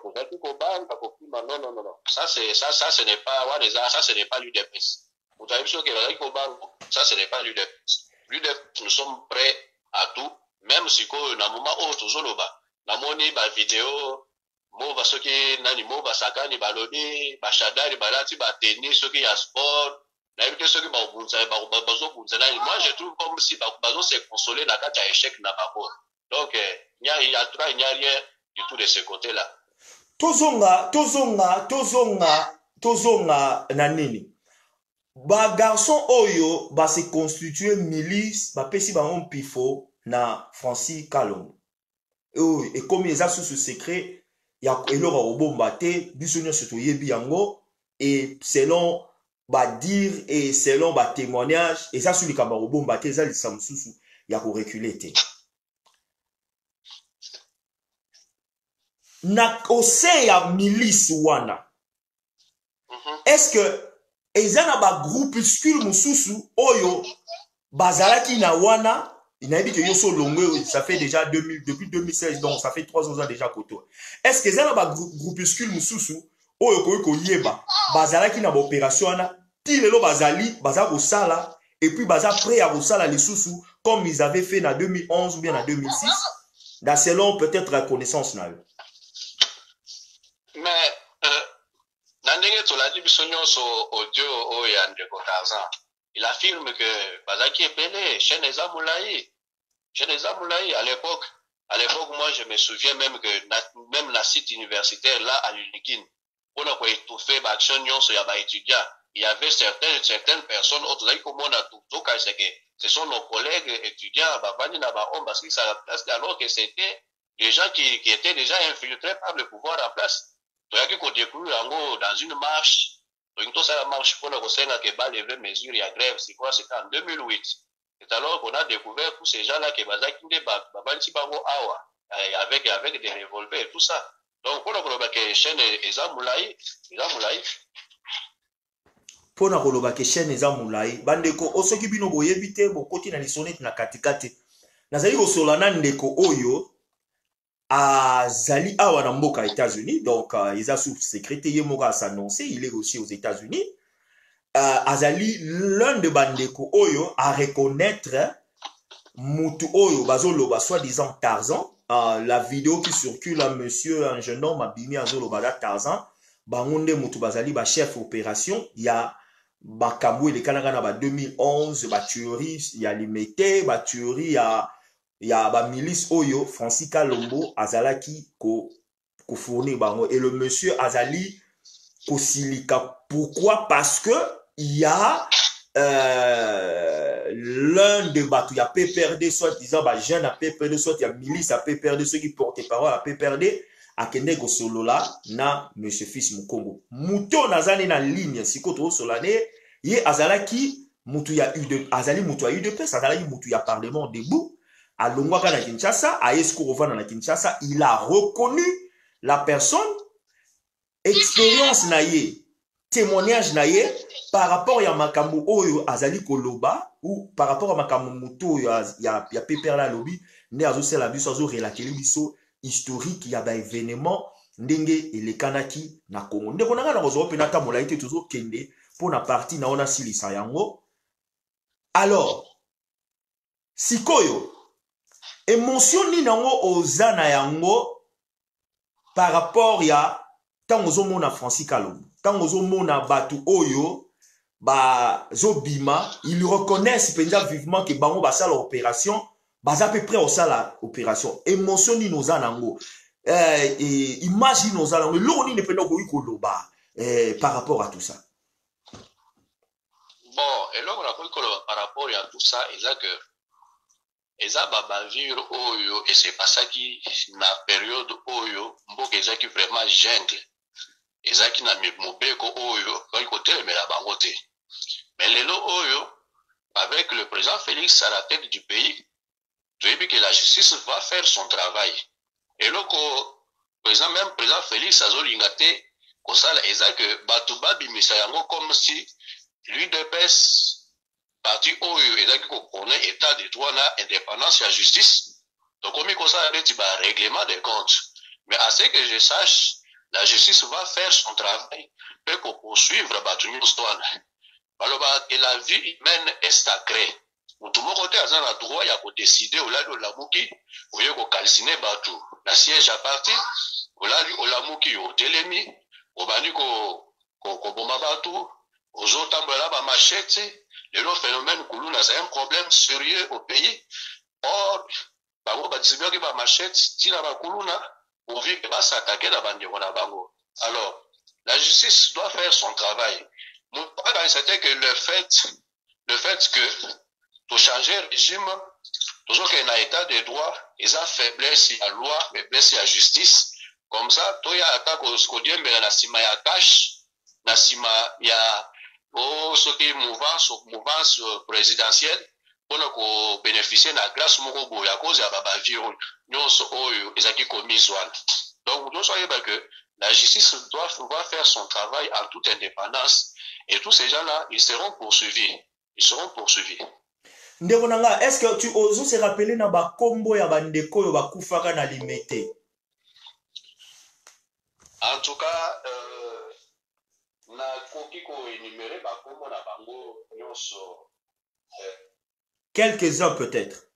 ça ce n'est pas ça ce n'est pas l'UDPS. Vous avez vu que ça ce n'est pas l'UDPS. L'UDPS, nous sommes prêts à tout, même si na moment où tozoloba na moni ba vidéo mova soki nani mova sakani balobi ba shadari balati ba tennis soki ya sport na éviter soki ba bunza ba bazo bunza nani. Moi je trouve comme si ba bazo se consoler na kati ya échec na babo. Donc il y a rien du tout de ce côté-là. Tozonga na nini ba garçon oyo ba se constituer milice ba pesi ba on pifo na Francis Kalombo et comme les sous secret ya elora obomba te biso nyonso toyebi yango et selon ba dire et selon ba témoignage et ça sur likamba obomba te za lisam susu ya ko reculer te na ose ya milice wana. Est-ce que ezana ba groupuscule mususu oyo bazalaki na wana inabi que yoso longue ça fait déjà depuis 2016 donc ça fait 3 ans déjà koto. Est-ce que ezana ba groupuscule mususu oyo ko yeba bazalaki na ba opération wana tilelo bazali baza ko sala et puis baza prêt à kosala les susu comme ils avaient fait en 2011 ou bien en 2006 dans selon peut-être la connaissance na eux. Mais nandenge toladi biso nyonso audio oyo ya ndeko Tarzan il affirme que Bazaki est pelé, Cheneza Moulaï. Cheneza Moulaï, à l'époque, moi, je me souviens même que même la site universitaire, là, à l'Unikin, on a étouffé l'action sur les étudiants. Il y avait certaines personnes, autres, ce sont nos collègues étudiants, parce qu'ils sont à la place, alors que c'était des gens qui étaient déjà infiltrés par le pouvoir en place. Donc, il y a découvert dans une marche, donc, tout ça, la marche pour le Rosenga qui va lever mesures et à grève, c'est quoi? C'était en 2008. C'est alors qu'on a découvert tous ces gens-là qui avec des revolvers et tout ça. Donc, pour le que chaîne Eza Moulaï, pour na koloba ke chaîne Eza Moulaï, bandeko osoki bino boyebi te bokoti na lisonete na katikati. Nazali kosola na ndeko oyo azali awa na mboka États-Unis, donc Eza sous secrétaire Yemoka s'annoncer, il est aussi aux États-Unis. Azali l'un de bandeko oyo à reconnaître mutu oyo bazoloba soi-disant Tarzan. La vidéo qui circule à monsieur un jeune homme abimi azoloba Tarzan bangonde mutu bazali ba chef opération il y a bakambo le kanaka ba 2011 ba tuerie il y a limité ba tuerie il y a ba milice oyo Francis Kalombo azalaki ko fournir bango et le monsieur azali ko silika. Pourquoi? Parce que il y a l'un des bateaux, il y a PPRD, soit disant, bah, jeune à PPRD, soit il y a milice à PPRD, ceux qui portent parole à PPRD, à Kenego Solola, na monsieur Fils Mukongo. Mouton Nazane na ligne, si koto solane, yé Azalaki, Moutou ya eu de, Azali Moutou a eu de paix, Azalaki Moutou ya parlement debout, à Longwaka na Kinshasa, à Escorovan na Kinshasa, il a reconnu la personne, expérience na yé, témoignage na yé, par rapport à makambo oyo azali koloba ou par rapport à makambo moto ya pepper la lobby ne azo la biso azo relater biso historique ya ba événement ndenge elekanaki na Congo ndeko nanga na kozo pe na tamola ite toujours kende pour na partie na ona silisa yango. Alors sikoyo émotion ni nango ozana yango par rapport ya tango zo mona Francis Kalombo tango zo mona batu oyo ba zobima ils reconnaissent penza vivement que bango basala opération baza peu près au sala opération émotion ni nos anango image nos anango lo ni ne penda ko ikoloba par rapport à tout ça. Bon et là on a par rapport à tout ça eza que eza babavire oyo et c'est pas ça qui na période oyo mboka eza qui vraiment jungle eza qui na mobeko oyo quand côté mais la bangote. Mais lelo oyo, avec le président Félix à la tête du pays, tu as vu que la justice va faire son travail. Et là, président Félix a zolingate, comme ça, il a que Batouba Bimisayango comme si lui de pèse, parti oyo, il a que connaît état de droit na indépendance et la justice. Donc, comme ça, il y a un règlement des comptes. Mais à ce que je sache, la justice va faire son travail, pour poursuivre Batouni Ostoine. Alors, que la vie humaine est sacrée. Tout le monde a le droit de décider au lado la mouki, au lieu de calciner Batou. La siège à partir, au lado la mouki, au télémi, au bani ko bomba Batou, aux autres ba machette. Le phénomène Koulouna, c'est un problème sérieux au pays. Or, bango batisibio ki ba machette, tina ba Koulouna, pour vivre que ba s'attaquer la bande na bango. Alors, la justice doit faire son travail. C'était que le fait que pour changer le régime, toujours qu'il y a un état de droit, ils ont faiblesse à la loi, faiblesse à la justice. Comme ça, tout y a attaque au scodien, mais la sima ya cash, la sima ya ce qui est mouvance présidentielle, pour bénéficier de la grâce moko à cause de la babavie, nous sommes qui commis. Donc, nous savons que la justice doit faire son travail en toute indépendance. Et tous ces gens-là, ils seront poursuivis. Ndeko nanga, est-ce que tu oses se rappeler na ba kombo ya bandeko yo bakufaka na limité? En tout cas, na koki ko énumérer ba kombo na bango nyonso. Quelques-uns peut-être.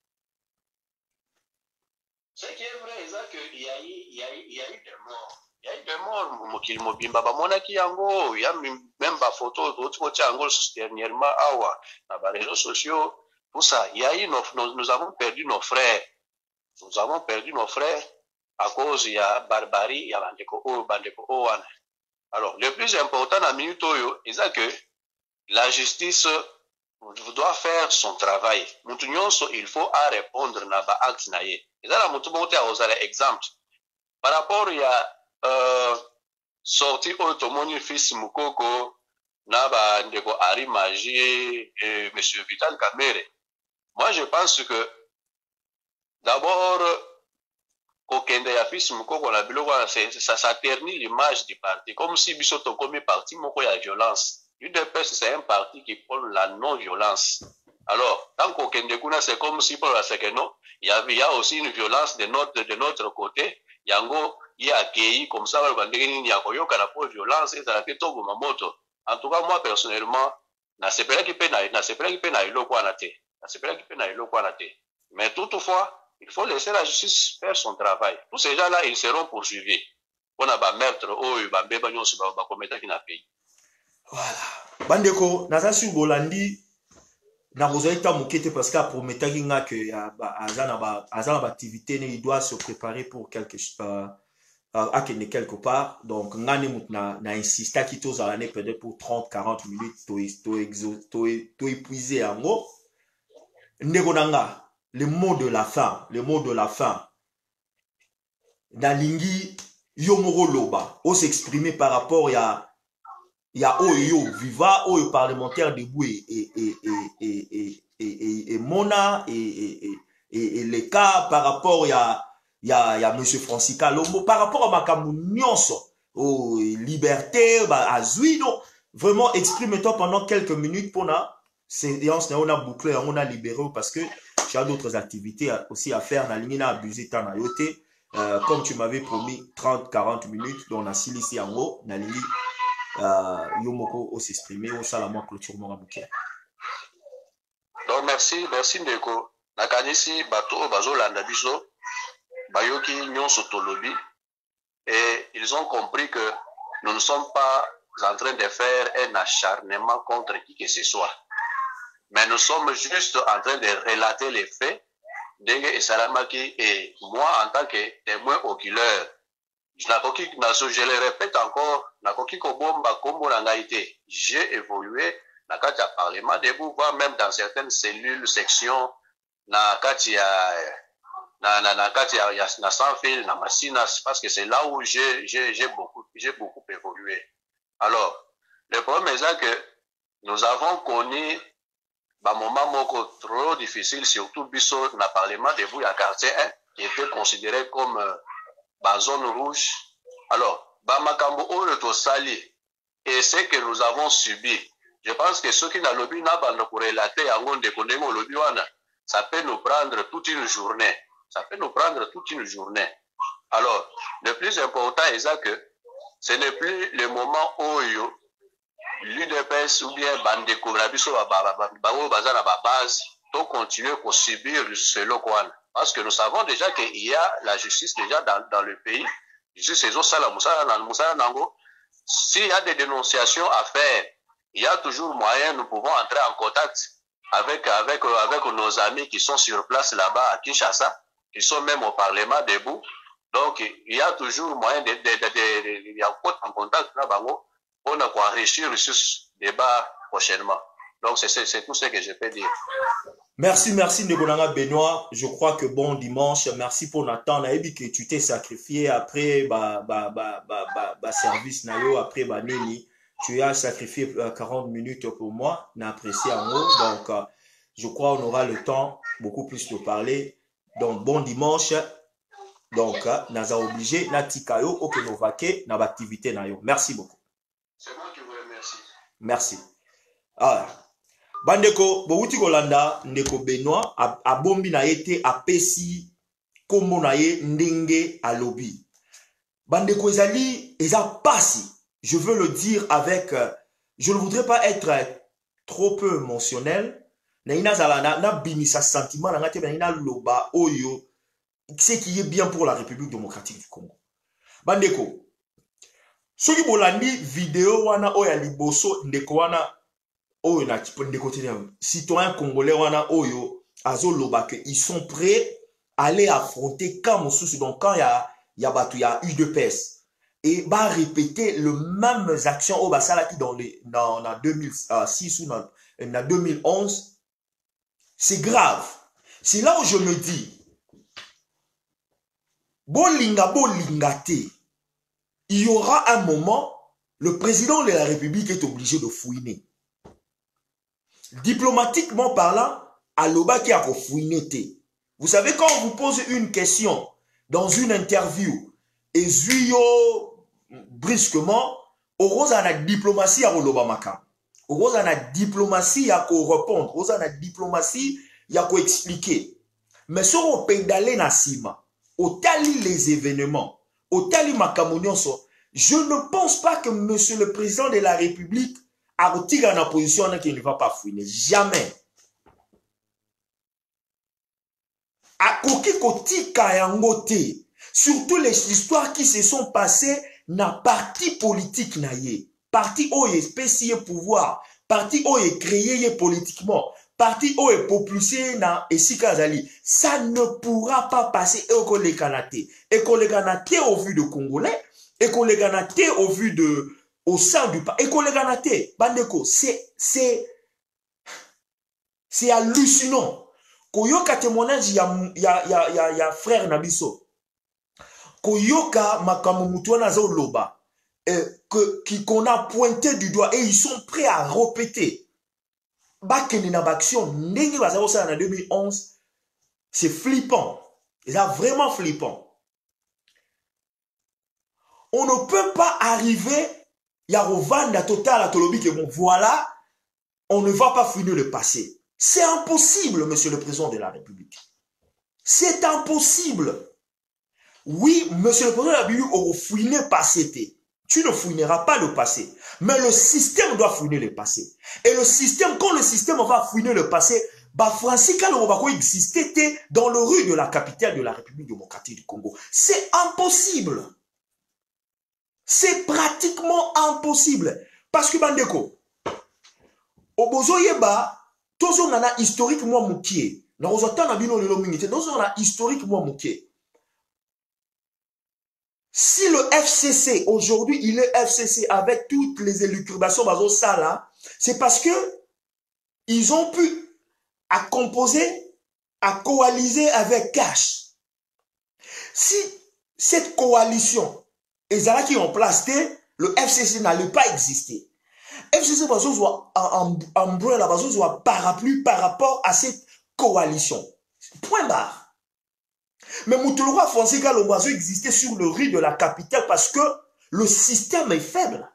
Ce qui est vrai, c'est qu'il y a eu des morts. Il y a eu des monde mokili mobimba bamonaki yango ya même photo otikoti yango dernièrement awa na ba réseaux sociaux tout ça il y a eu nous avons perdu nos frères à cause il y a barbarie il y a bandeko owana. Alors le plus important na minute oyo c'est que la justice doit faire son travail. Mutu nyonso il faut à répondre na ba acte na ye. Ezala mutu bonte a osala exemple. Par rapport ya sorti oyo tomoni fils Mukoko na ba ndeko Ari Magie et monsieur Vital Kamerhe. Moi je pense que d'abord kokende ya fils Mukoko na biloko ça ternit l'image du parti comme si biso to komi parti moko ya violence. L'UDPS, c'est un parti qui prône la non-violence. Alors, tant qu'au Kendekuna, c'est comme si pour la Sekeno, il y a aussi une violence de notre côté. Yango, il y a accueilli comme ça, il y a la violence et ça a fait tout moto. En tout cas, moi, personnellement, mais toutefois, il faut laisser la justice faire son travail. Tous ces gens-là, ils seront poursuivis. On a ba meurtre, qui n'a payé. Voilà. Bandeko, naza sur Bolandi, na rozaïta moukete parce qu'à promettre qu'il nga que azana activité il doit se préparer pour quelque part. Donc ngani na insista qui tous à l'année peut-être pour 30-40 minutes to épuiser en gros. Ndeko nanga, le mot de la fin. Na lingi yomoro loba, on s'exprimer par rapport il y a Oyo Viva, Oyo parlementaire debout et Mona et les cas par rapport il y a monsieur Francisca Lombo par rapport à Makamou Nyonso aux liberté à Zuino vraiment exprime-toi pendant quelques minutes pour la séance on a bouclé on a libéré parce que j'ai d'autres activités aussi à faire na ligne na abusé tant na yoté comme tu m'avais promis 30-40 minutes donc on a ici en haut na ligne Yomoko au s'exprimer au salamon clôture Morabouké. Donc merci Ndeko. Nakanisi bato bazo landa biso bayoki nyonso tolobi et ils ont compris que nous ne sommes pas en train de faire un acharnement contre qui que ce soit. Mais nous sommes juste en train de relater les faits d'Enge et Salamaki et moi en tant que témoin oculaire. Je le répète encore, j'ai évolué dans le Parlement debout, voire même dans certaines cellules, sections, sans fil, parce que c'est là où j'ai beaucoup évolué. Alors, le problème est que nous avons connu un moment trop difficile, surtout biso dans le Parlement debout, il y a quartier 1 qui était considéré comme zone rouge. Alors, Bamakambo Oreto Sali, et ce que nous avons subi, je pense que ceux qui n'ont lobby n'a pas pour relater à Monde de lobby, ça peut nous prendre toute une journée. Alors, le plus important est ça que ce n'est plus le moment où l'UDPS ou bien Bandeko Rabiso Bazana base, to continuer pour subir ce local. Parce que nous savons déjà qu'il y a la justice déjà dans le pays. S'il y a des dénonciations à faire, il y a toujours moyen, nous pouvons entrer en contact avec nos amis qui sont sur place là-bas à Kinshasa, qui sont même au Parlement debout. Donc, il y a toujours moyen d'être en contact là-bas pour enrichir ce débat prochainement. Donc, c'est tout ce que je peux dire. Merci Ndebonanga Benoît. Je crois que bon dimanche. Merci pour Nathan. Naebi que tu t'es sacrifié après service nayo après Nini. Tu as sacrifié 40 minutes pour moi. N'apprécie en haut. Donc, je crois qu'on aura le temps beaucoup plus de parler. Donc, bon dimanche. Donc, naza obligé natikayo okenovake na activité nayo. Merci beaucoup. C'est moi qui vous remercie. Merci. Ah. Bandeko, Bouti Golanda, Ndeko Benoît, a bombi na été apesi, kombo na ye ndenge a lobby. Bandeko ezali, eza pasi. Je veux le dire avec, je ne voudrais pas être trop peu émotionnel. Na ina zala na bimisa sentiment na ngate na ina loba oyo, ce qui est bien pour la République démocratique du Congo. Bandeko, soki bolandi vidéo wana oyo ya liboso ndeko wana oyo na ndeko citoyen congolais wana oyo azoloba que ils sont prêts à aller affronter quand mosusu donc quand il y a batu ya UDPS et va répéter le même action au basalaki dans 2006 ou dans 2011. C'est grave. C'est là où je me dis bolinga te. Il y aura un moment, le président de la République est obligé de fouiner. Diplomatiquement parlant, aloba qui a fouiné te. Vous savez, quand on vous pose une question dans une interview, et zuyo brusquement, on a la diplomatie à Olobamaka. On a la diplomatie à répondre. On a la diplomatie à expliquer. Mais si on peut d'aller na sima, au tali les événements, au tali makamunionso, je ne pense pas que monsieur le président de la République a retiré en position qui ne va pas fouiner. Jamais. A koki koti kayangote. Surtout les histoires qui se sont passées dans parti politique na ye. Parti où est spécié pouvoir. Parti où est créé politiquement. Parti où est propulsé na esika zali. Ça ne pourra pas passer Ekole Kanate. Ekole Kanate au vu de Congolais. Ekole Kanate au vu de au sein du parti. Ekole Kanate, bandeko, c'est hallucinant. Koyoka témoignage ya frère Nabiso. Koyoka makamumutuana za loba qu'on a pointé du doigt et ils sont prêts à répéter. Bakene na baction ndenge bazalo ça en 2011, c'est flippant. C'est vraiment flippant. On ne peut pas arriver ya rovanda total à Tolobi que bon voilà, on ne va pas finir le passé. C'est impossible, monsieur le président de la République. C'est impossible. Oui, monsieur le président de la République, on va fouiner le passé. Tu ne fouineras pas le passé. Mais le système doit fouiner le passé. Et le système, quand le système va fouiner le passé, bah, Francis Kalou va exister dans le rue de la capitale de la République démocratique du Congo. C'est impossible. C'est pratiquement impossible. Parce que, Bandeko, au Bozoyeba, tous on a historiquement moukié. Dans les autres, on a bino le minité. Tous on a historiquement moukié. Si le FCC, aujourd'hui, il est FCC avec toutes les élucubrations bazo ça là, c'est parce que ils ont pu à composer, à coaliser avec Cash. Si cette coalition, et Zara qui ont placé, le FCC n'allait pas exister. FCC bazo soit umbrella, bazo soit parapluie par rapport à cette coalition. Point barre. Mais Moutouloua Fonseca Lombazo existait sur le riz de la capitale parce que le système est faible.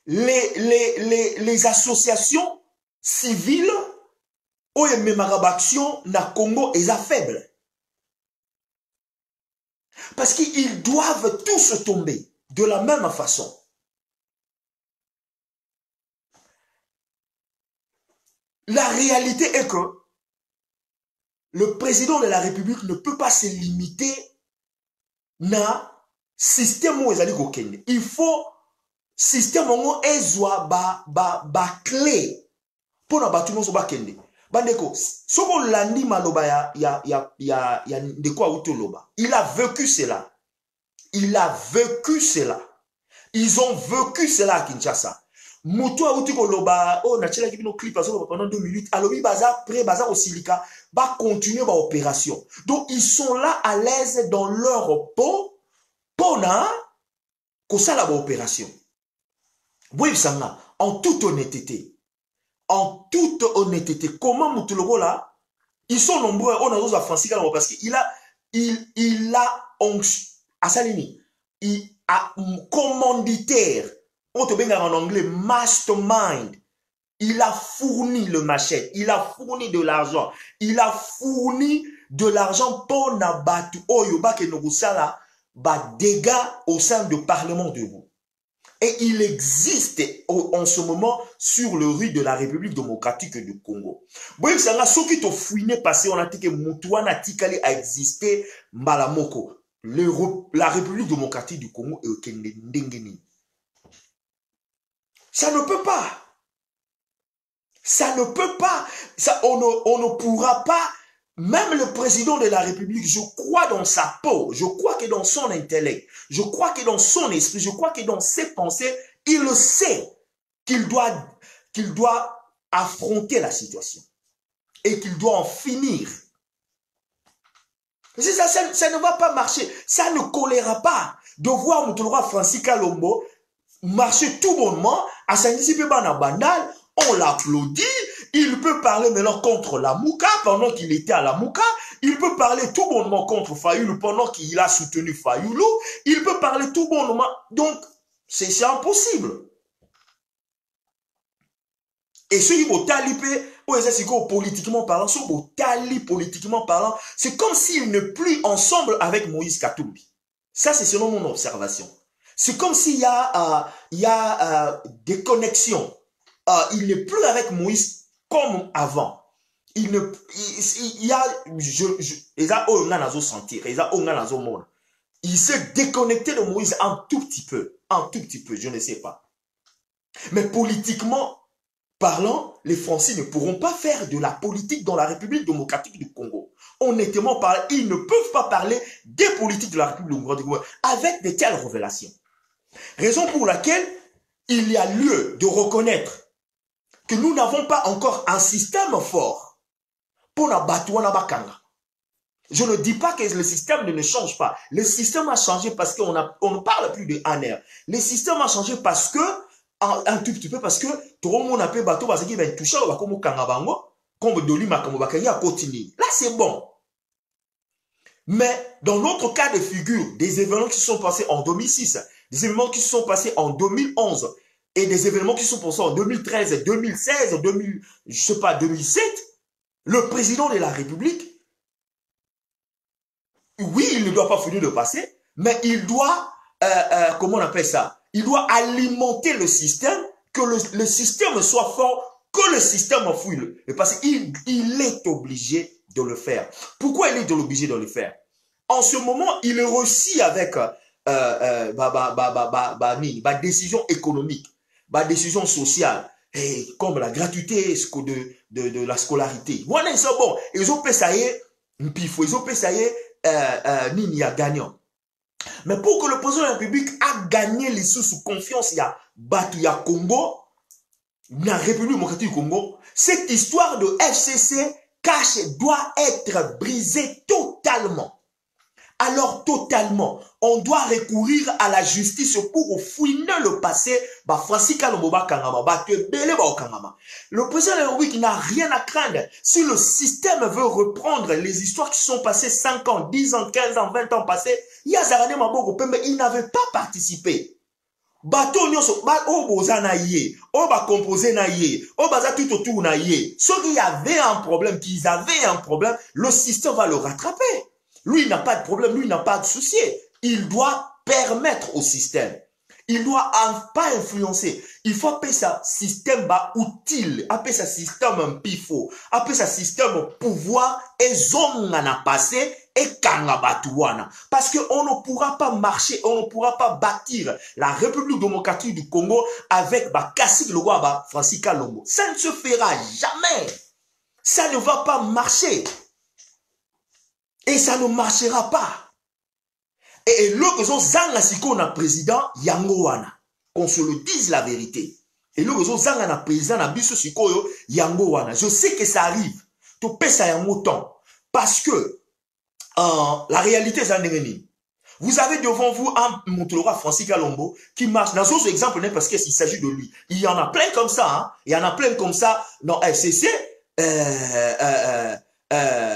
Les associations civiles ou les mémarabaction na Congo est faible. Parce qu'ils doivent tous tomber de la même façon. La réalité est que le président de la République ne peut pas se limiter na système où ils allaient kokende. Il faut système où ils ont clé pour na batu non so ba kende. Bandeko, soko landi maloba ya ndeko auto loba. Il a vécu cela. Il a vécu cela. Ils ont vécu cela à Kinshasa. Moutou a outi koloba, oh, na tchela kibino clip pendant 2 minutes. Alobi baza prêt, baza au silica, va continuer ma opération. Donc ils sont là à l'aise dans leur peau, pona, kosa la opération. Oui, ça en toute honnêteté. En toute honnêteté, comment Moutou logo là, ils sont nombreux, on a tous à Francis parce qu'il a, il a, il a commanditaire. On te benga en anglais, mastermind. Il a fourni le machette. Il a fourni de l'argent. Il a fourni de l'argent pour n'abattre Oyoba que nous sala ba dégâts au sein du Parlement de vous. Et il existe en ce moment sur le riz de la République démocratique du Congo. Bon, ça là, ceux qui t'ont fouiné passé, on a dit que Moutouana Tikali a existé Malamoko. la République démocratique du Congo est au Kendengeni. Ça ne peut pas. Ça ne peut pas. Ça, on ne pourra pas. Même le président de la République, je crois dans sa peau, je crois que dans son intellect, je crois que dans son esprit, je crois que dans ses pensées, il le sait qu'il doit affronter la situation et qu'il doit en finir. Ça ne va pas marcher. Ça ne collera pas de voir Moutoulora Francis Kalombo marcher tout bonnement à Saint-Denis Bandal. On l'applaudit. Il peut parler maintenant contre la Mouka pendant qu'il était à la Mouka. Il peut parler tout bonnement contre Fayoulou pendant qu'il a soutenu Fayoulou. Il peut parler tout bonnement. Donc, c'est impossible. Et ceux qui vont taliper, politiquement parlant, c'est comme s'ils ne plus ensemble avec Moïse Katumbi. Ça, c'est selon mon observation. C'est comme s'il y a des connexions. Il n'est plus avec Moïse comme avant. Il s'est déconnecté de Moïse un tout petit peu, je ne sais pas. Mais politiquement parlant, les Français ne pourront pas faire de la politique dans la République démocratique du Congo. Honnêtement parlant, ils ne peuvent pas parler des politiques de la République démocratique du Congo avec de telles révélations. Raison pour laquelle il y a lieu de reconnaître que nous n'avons pas encore un système fort pour la Batouana Bakanga. Je ne dis pas que le système ne change pas. Le système a changé parce qu'on ne parle plus de ANR. Le système a changé parce que, un tout petit peu, parce que tout le monde a pu bateau parce qu'il va toucher au Bakomo Kangabango, comme Doli Makambo Bakanga à continuer. Là, c'est bon. Mais dans notre cas de figure, des événements qui se sont passés en 2006, des événements qui se sont passés en 2011, et des événements qui sont passés en 2013, 2016, 2007, le président de la République, oui, il ne doit pas finir de passer, mais il doit, comment on appelle ça? Il doit alimenter le système, que le système soit fort, que le système fouille. Parce qu'il est obligé de le faire. Pourquoi il est obligé de le faire? En ce moment, il réussit avec décision économique, décision sociale, et comme la gratuité de la scolarité. Voilà, c'est bon. Ils ont payé, ils ont payé, Nini a gagnant. Mais pour que le président de la République a gagné les sous confiance, il y a Batuya Congo, la République démocratique du Congo, cette histoire de FCC cash doit être brisée totalement. Alors totalement, on doit recourir à la justice pour fouiner le passé. Le président de la République n'a rien à craindre. Si le système veut reprendre les histoires qui sont passées 5 ans, 10 ans, 15 ans, 20 ans passés, il n'avait pas participé. Bateau nyonso boza na ye, composé na ye, baza tout autour na ye. Ceux qui avaient un problème, le système va le rattraper. Lui, il n'a pas de problème, lui, il n'a pas de souci. Il doit permettre au système. Il doit pas influencer. Il faut appeler ça système utile, appeler ça système pifo, appeler ça système pouvoir et zone na passé et kanga batuana. Parce qu'on ne pourra pas marcher, on ne pourra pas bâtir la République démocratique du Congo avec Kassik Logwa Francis Kalombo. Ça ne se fera jamais. Ça ne va pas marcher. Et ça ne marchera pas. Et l'autre chose, Zanga Siko na président Yangowana. Qu'on se le dise la vérité. Et l'autre chose, Zanga na président na biso Siko Yangowana. Je sais que ça arrive. Tu paies ça en autant. Parce que la réalité, c'est un ennemi. Vous avez devant vous un Moutoulora Francis Kalombo qui marche. Dans ce exemple, parce qu'il s'agit de lui. Il y en a plein comme ça. Hein. Il y en a plein comme ça dans FCC.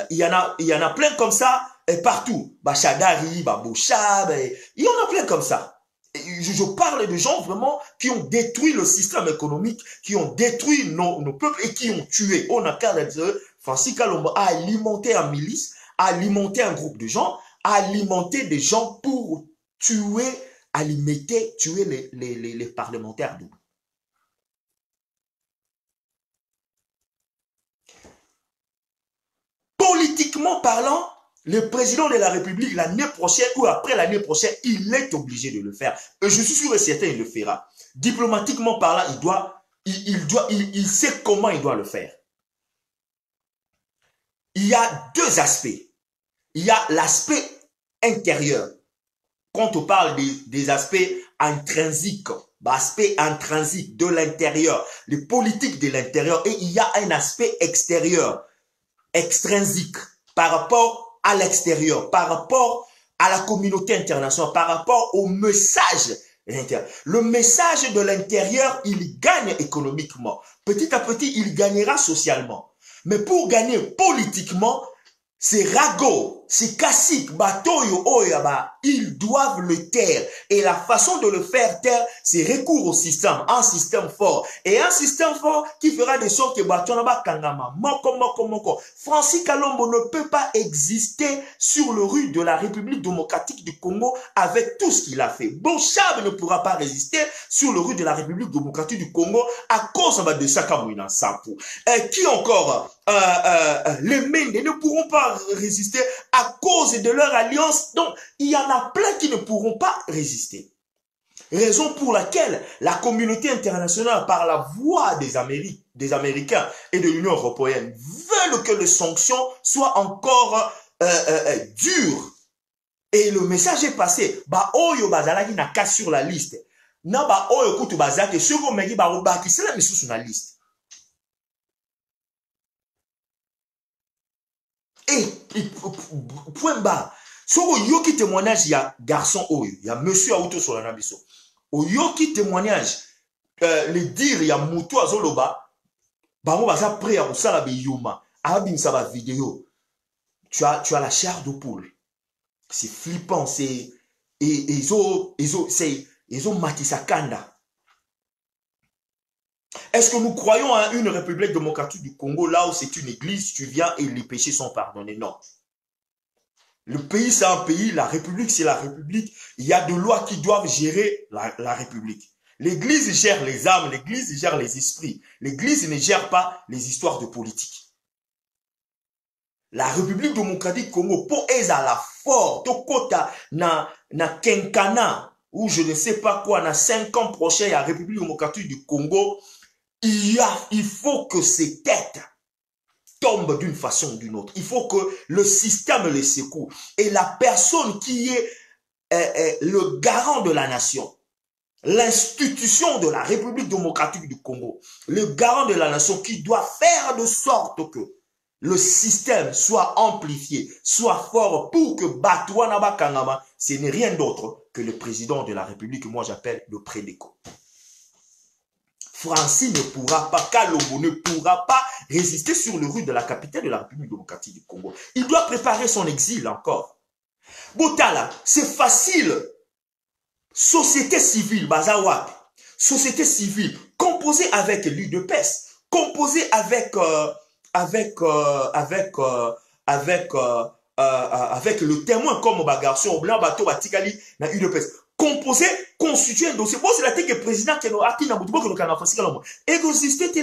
Il y en a plein comme ça partout. Bachadari, Babouchab, il y en a plein comme ça. Je parle de gens vraiment qui ont détruit le système économique, qui ont détruit nos peuples et qui ont tué. On a qu'à dire, Francis Kalombo a alimenté un milice, a alimenté un groupe de gens, a alimenté des gens pour tuer les parlementaires. Politiquement parlant, le président de la République, l'année prochaine ou après l'année prochaine, il est obligé de le faire. Et je suis sûr et certain qu'il le fera. Diplomatiquement parlant, il sait comment il doit le faire. Il y a deux aspects. Il y a l'aspect intérieur. Quand on parle des aspects intrinsiques, l'aspect intrinsique de l'intérieur, les politiques de l'intérieur, et il y a un aspect extérieur, extrinsique, par rapport à l'extérieur, par rapport à la communauté internationale, par rapport au message de l'intérieur. Le message de l'intérieur, il gagne économiquement. Petit à petit, il gagnera socialement. Mais pour gagner politiquement, c'est ragot, c'est cacique, batoyo, oyaba, ils doivent le taire. Et la façon de le faire taire, c'est recours au système, un système fort. Et un système fort qui fera de sorte que batonaba kangama, moko. Francis Kalombo ne peut pas exister sur le rue de la République démocratique du Congo avec tout ce qu'il a fait. Bochab ne pourra pas résister sur le rue de la République démocratique du Congo à cause de Sakamouina Sapou. Qui encore? Les Mende ne pourront pas résister à cause de leur alliance. Donc, il y en a plein qui ne pourront pas résister. Raison pour laquelle la communauté internationale, par la voix des Américains et de l'Union européenne, veulent que les sanctions soient encore dures. Et le message est passé. Ba oyo bazalaki na ka sur la liste. Na ba oyo kutu bazaki soko meki ba obaki c'est la mission sur la liste. Et point bas, so yoki témoignage il y a garçon oyo, il y a monsieur auto sur la nabiso. O yoki témoignage le dire il y a muto azoloba, ba mo baza prêt à usala be yuma, abim sa ba vidéo. Tu as la chair de poule. C'est flippant, c'est ils ont matisakanda. Est-ce que nous croyons à une république démocratique du Congo là où c'est une église, tu viens et les péchés sont pardonnés? Non. Le pays c'est un pays, la république c'est la république. Il y a des lois qui doivent gérer la république. L'église gère les âmes, l'église gère les esprits. L'église ne gère pas les histoires de politique. La république démocratique du Congo, pour eza la fort, tokota na kenkana, ou je ne sais pas quoi, na 5 ans prochains, il y a la république démocratique du Congo. Il faut que ces têtes tombent d'une façon ou d'une autre. Il faut que le système les secoue. Et la personne qui est le garant de la nation, l'institution de la République démocratique du Congo, le garant de la nation qui doit faire de sorte que le système soit amplifié, soit fort pour que Batouana Bakangama, ce n'est rien d'autre que le président de la République que moi j'appelle le prédéco. Francis ne pourra pas, Kalombo ne pourra pas résister sur le rue de la capitale de la République démocratique du Congo. Il doit préparer son exil encore. Botala, c'est facile. Société civile, Bazawak. Société civile, composée avec l'UDPS, composée avec le témoin comme Bagarçon, Blanc, Bateau, Batikali, na UDPS. Composé, constitué un dossier. Bon, c'est la tête que le président qui a été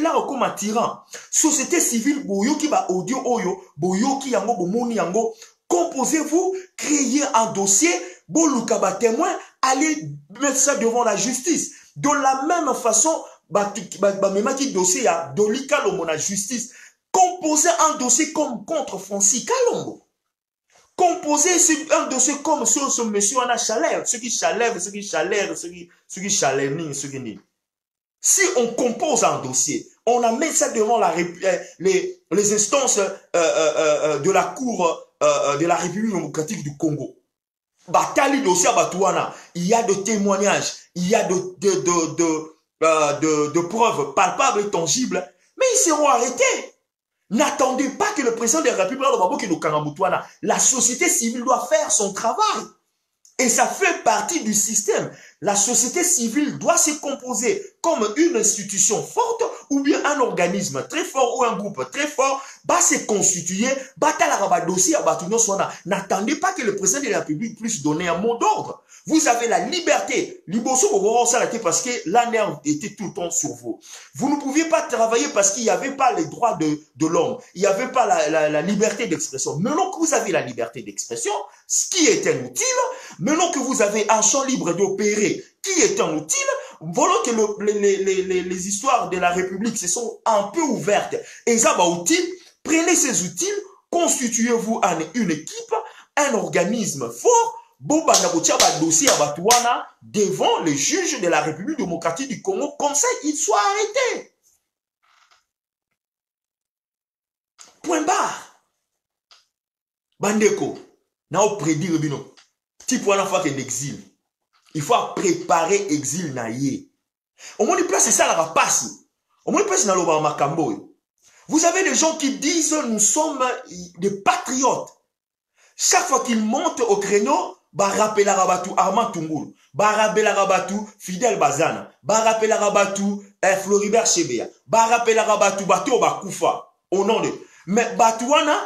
là comme un tyran. Société civile, boyoki ba audio oyo, boyoki yango, bomoni yango. Composez-vous, créez un dossier, boluka ba témoin, allez mettre ça devant la justice. De la même façon, même qui dossier à Dolika Lomo la justice. Composez un dossier comme contre Francis Kalombo. Composer un dossier comme sur ce monsieur en a chaleur, ceux qui chalèrent, ceux qui chalèrent, ceux qui chalèrent, ceux qui n'y. Si on compose un dossier, on amène ça devant les instances de la Cour de la République démocratique du Congo. Batali dossier à Batouana, il y a de témoignages, il y a de preuves palpables et tangibles, mais ils seront arrêtés. N'attendez pas que le président de la République, la société civile doit faire son travail. Et ça fait partie du système. La société civile doit se composer comme une institution forte ou bien un organisme très fort ou un groupe très fort va se constituer, dossier n'attendez pas que le président de la République puisse donner un mot d'ordre. Vous avez la liberté. Parce que la nerve était tout le temps sur vous. Vous ne pouviez pas travailler parce qu'il n'y avait pas les droits de l'homme. Il n'y avait pas la liberté d'expression. Maintenant que vous avez la liberté d'expression, ce qui est un outil, maintenant que vous avez un champ libre d'opérer, qui est un outil, voilà que les histoires de la République se sont un peu ouvertes. Et ça va outil, prenez ces outils, constituez-vous une équipe, un organisme fort, dossier devant les juges de la République démocratique du Congo, comme ça ils soient arrêtés. Point barre. Bandeko, na prédire bino. Ti point la fois qu'il exil. Il faut préparer exil na yé. Au moins, place c'est ça la passe. Au moins, place na loba makambo. Vous avez des gens qui disent nous sommes des patriotes. Chaque fois qu'ils montent au créneau, ba rappel Rabatu Armand Tungulu, ba rappel Rabatu Fidel Bazana, ba rappel Rabatu Floribert Chebea, ba rappel Rabatu Bato Bakoufa. Au nom de. Mais Batouana,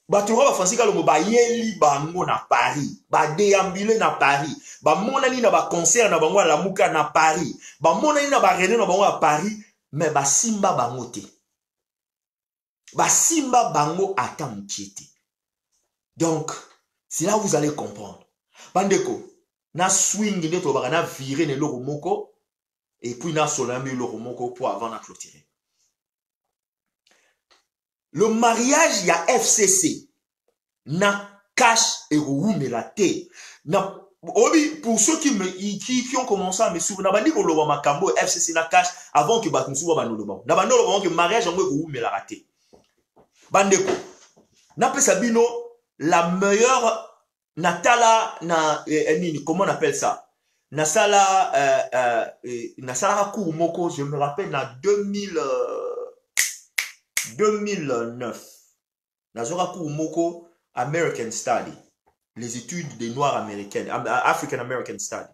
Batouana va faire le ba yeli bango na Paris, ba déambulé na Paris, ba monani na ba concert na bango la muka na Paris, ba monani na ba rené na bango à Paris, mais ba simba bango te. Ba simba bango ata mkiete. Donc, c'est là où vous allez comprendre. Bandeko, na swing ne to na virer ne loro moko et puis na solami loro moko pour avant na clôturer. Le mariage ya FCC na cash et roumelaté. Na obi pour ceux qui ont commencé à me suivre na bandi ko loba makambo FCC na cash avant que batunsu ba noloba. Na bandi loba que mariage ngo roumelaté. Bandeko, na pesa bino la meilleure Natala na comment on appelle ça? Nasala Nasala Kourmoko, je me rappelle na 2009. Nasala Kourmoko American Study, les études des noirs américaines, African American Study.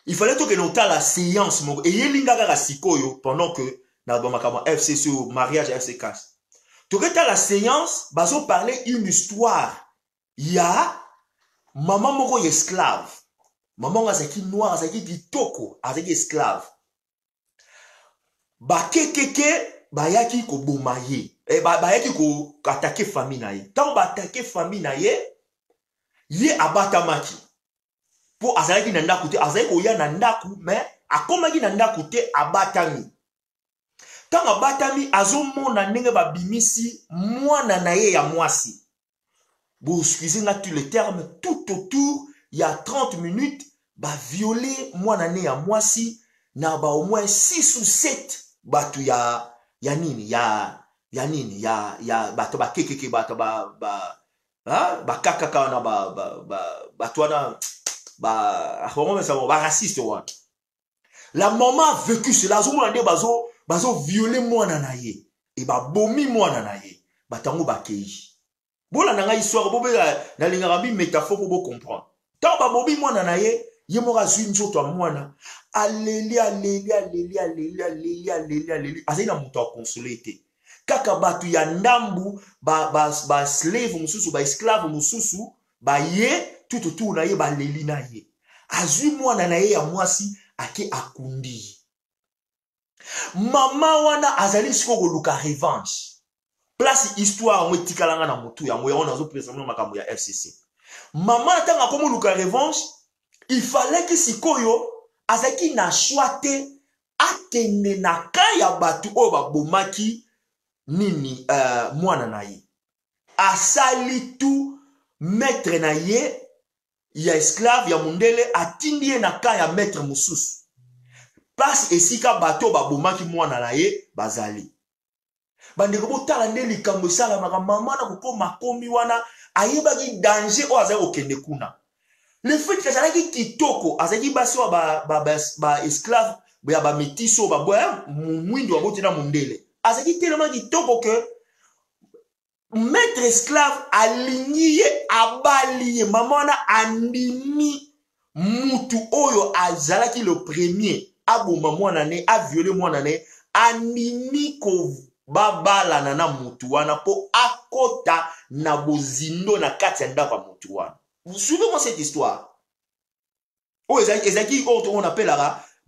Il fallait que nous ta la séance et yelinga ga sikoyo pendant que na bomakama FCC au mariage FCK. Tu la séance, bazo parler une histoire. Il y a maman moko esclave. Maman azaki noir, azaki kitoko, azaki esclave. Ba kekeke bayaki ko bomaye. Bayaki ko attaquer famille na ye. Tant ba attaquer famille na ye, ye abatamaki. Po azaki na ndaku te, azaki ko ya na ndaku, mais akomaki na ndaku te abatami. Tant abatami azomona ndenge babimisi mwana na ye ya mwasi. Vous excusez tous les termes, tout autour, il y a 30 minutes, bah violer moi n'année à moi si, na bah au moins 6 ou 7, bah tu ya nini, ya bah bah keke bah kaka na bah toi na bah comment ça va raciste ouais. La maman a vécu cela, zo mona de bazo violer moi nanaye et bah bomi moi nanaye, bah tango bah kei. Bola nanga histoire bobe na lingarambi métaphore pour comprendre. Tant ba bobi mwana na ye, ye mora zunzo to mwana. Aleli. Azina muto consolité. Kaka batu ya ndambu ba slave mususu ba esclave mususu ba ye tout na ye ba leli na ye. Azu mwana na ye ya mwasi ake akundi. Mama wana azali siko luka revanche. Place histoire moi tikalanga na mutu ya moi on azo présenter makambo ya FCC. Maman tanga comme luka revanche, il fallait que sikoyo azaki na choite atende na kaya batu o ba bomaki nini mwana na ye. Asali tout maître na ye ya esclave ya mundele atindie na kaya maître mususu. Place esika bato ba bomaki mwana na ye bazali. Bandeko botala nde likambo sala mama na kokoma komi wana ayebaki danger o azali okende kuna. Le fait que azalaki kitoko azalaki basi wa ba esclave ba métiso ba boya mwindi wa botina mundele. Azalaki tellement kitoko que maître esclave aligné abali mama na andimi mutu oyo azalaki le premier aboma mwana ne a violé mwana ne animi ko babala na mutu wana po akota na bozindo na kati ya ndako ya mutu wana. Vous suivez-moi cette histoire. Oh, ezaki on appelle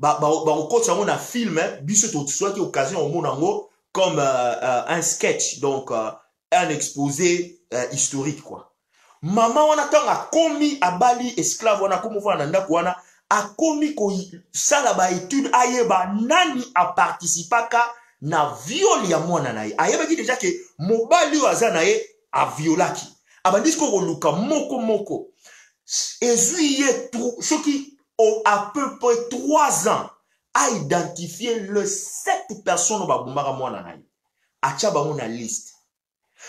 on a film, biso to soit qui occasion au monango comme un sketch, donc un exposé historique quoi. Maman wana tanga komi abali esclave wana komo wana ndako wana akomi ko sala ba étude ayeba nani a participaka na viol ya mwana na ye. Ayeba ki déjà que mobali waza na ye a violaki. Abandis ko luka moko. Ezuye ce qui à peu près 3 ans a identifié le 7 personnes ba bombara mwana na ye. Acha ba mona liste.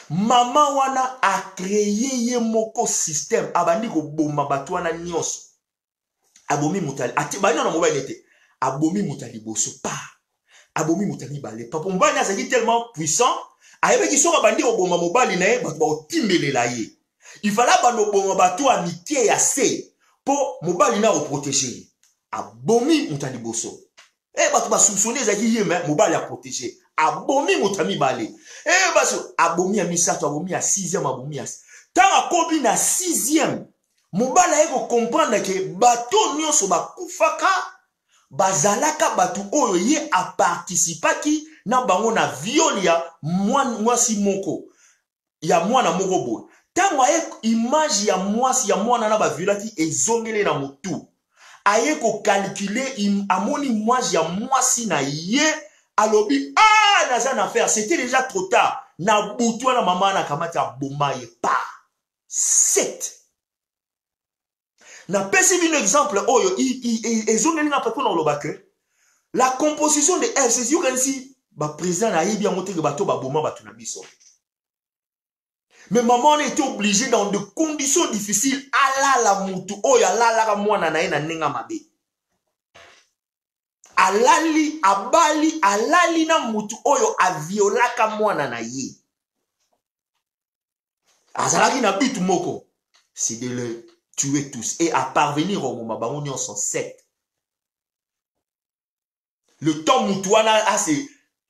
Maman wana a créé ye moko système abandi ko bomba batu wana nyonso. Abomi mutali ati ba na mobile était. Abomi mutali boso pa. Abomi mutali balé. Papa mbani azaki tellement puissant, ayebe ki soka bandi ko bomba mobile na ye batu ba otimbelela ye. Il fallait bando bomba batu amitié ya se po mobile na o protéger. Abomi mutali boso. Batu ba soupçonner zaki ye mais mobile a protéger. Abomi mutami balé. Baso abomi ya misato, abomi ya 6e, abomi ya tanga kobi na 6e. Mobala eko comprendre que bato nyonso bakufaka bazalaka batu oyo ye a participaki na bango na viol ya mwasi moko ya mwana moko boy. Tango aye image ya mwasi ya mwana na ba violaki ezongele na mutu. Aye ko calculer amoni image ya mwasi na ye alobi naza na faire c'était déjà trop tard. Na butu na mama na kamata boma ye pa 7. Na pesi un exemple oyo ezongeli na papo na lobake la composition de FCC you can see ba président na yebi yango te ke bato ba boma bato na biso. Mais maman était obligée dans de conditions difficiles alala mutu oyo alala mwana na ye na nenga mabe. Alali abali alali na mutu oyo aviolaka mwana na ye. Azalaki na bitu moko c'est de le tuer tous et à parvenir au moment où ils sont 7. Le temps Moutouana,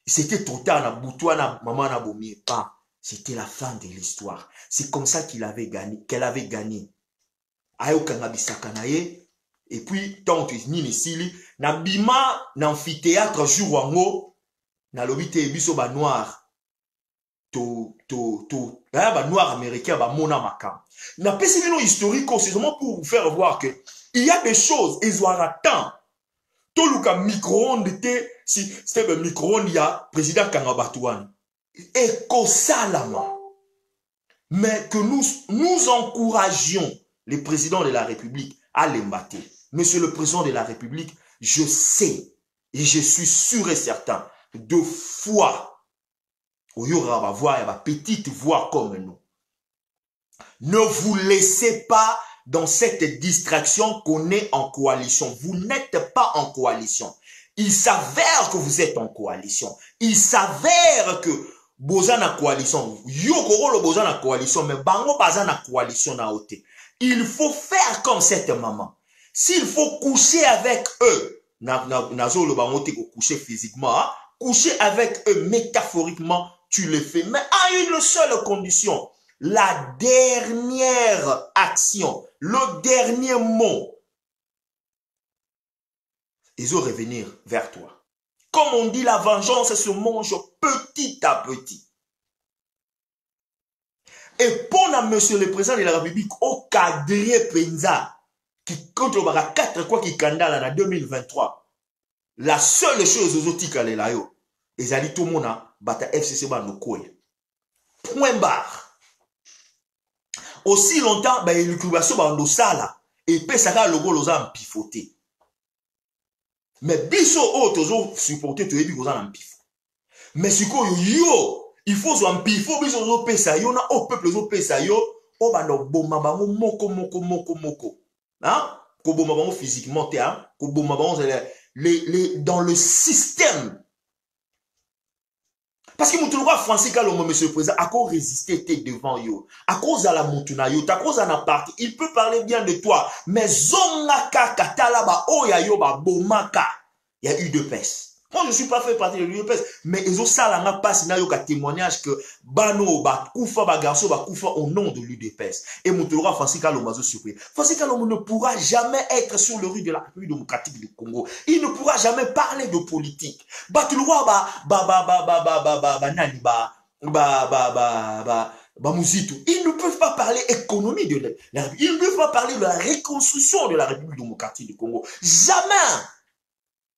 c'était trop tard, na Moutouana, maman n'a bomi pas. C'était la fin de l'histoire. C'est comme ça qu'elle avait gagné. Ayo kangabisaka na ye. Et puis, tant que ni sili, na bima, na amphithéâtre jour wango, na lobite biso ba noir. Ba noir américain ba mona makam. Na pesi bino historique c'est seulement pour vous faire voir que il y a des choses ils ont temps. Toluka micro-ondes si c'était un micro-ondes il y a président Kangabatuan. Et salama. Mais que nous encouragions les présidents de la République à l'embattre. Monsieur le président de la République, je sais et je suis sûr et certain de foi il y aura voix, petite voix comme nous. Ne vous laissez pas dans cette distraction qu'on est en coalition. Vous n'êtes pas en coalition. Il s'avère que vous êtes en coalition. Il s'avère que bozana coalition. Yoko le bozana coalition, mais bango bazana coalition na ote. Il faut faire comme cette maman. S'il faut coucher avec eux, nazo le bango te coucher physiquement, hein? Coucher avec eux métaphoriquement, tu le fais, mais à une seule condition. La dernière action, le dernier mot, ils vont revenir vers toi. Comme on dit, la vengeance se mange petit à petit. Et pour monsieur le président de la République, au cadre Penza, qui contre le 4 quoi qui candale en 2023, la seule chose aux outils qu'elle est là, ils ont dit tout le monde, bata FCC bando koye. Point barre. Aussi longtemps, l'incubation bando sala et puis ça logo loza pifoté. Mais biso o tozo supporter to ebi goza na pifo. Mais siko yo, il faut zo pifo biso zo pesa yo na au peuple zo pesa yo o bando bomba bango moko. Hein? Ko bomba bango physiquement te hein, ko bomba bango dans le système. Parce que mon roi français, quand monsieur le président, à cause résister devant yo, à cause de la moutuna yo, à cause de la partie, il peut parler bien de toi, mais zonaka katala ba oya yo ba bomaka, il y a eu 2 pèses. Moi, je ne suis pas fait partie de l'UDPS, mais ils ont ça là, passe na yoka témoignage que Bano, Bakoufa, Bagarso, Bakoufa au nom de l'UDPS. Et Moutoura, Francis Kalomazo surpris. Francis Kalomou ne pourra jamais être sur le rue de la République démocratique du Congo. Il ne pourra jamais parler de politique. Batulwa, Mouzitou. Ils ne peuvent pas parler économie de la République. Ils ne peuvent pas parler de la reconstruction de la République démocratique du Congo. Jamais.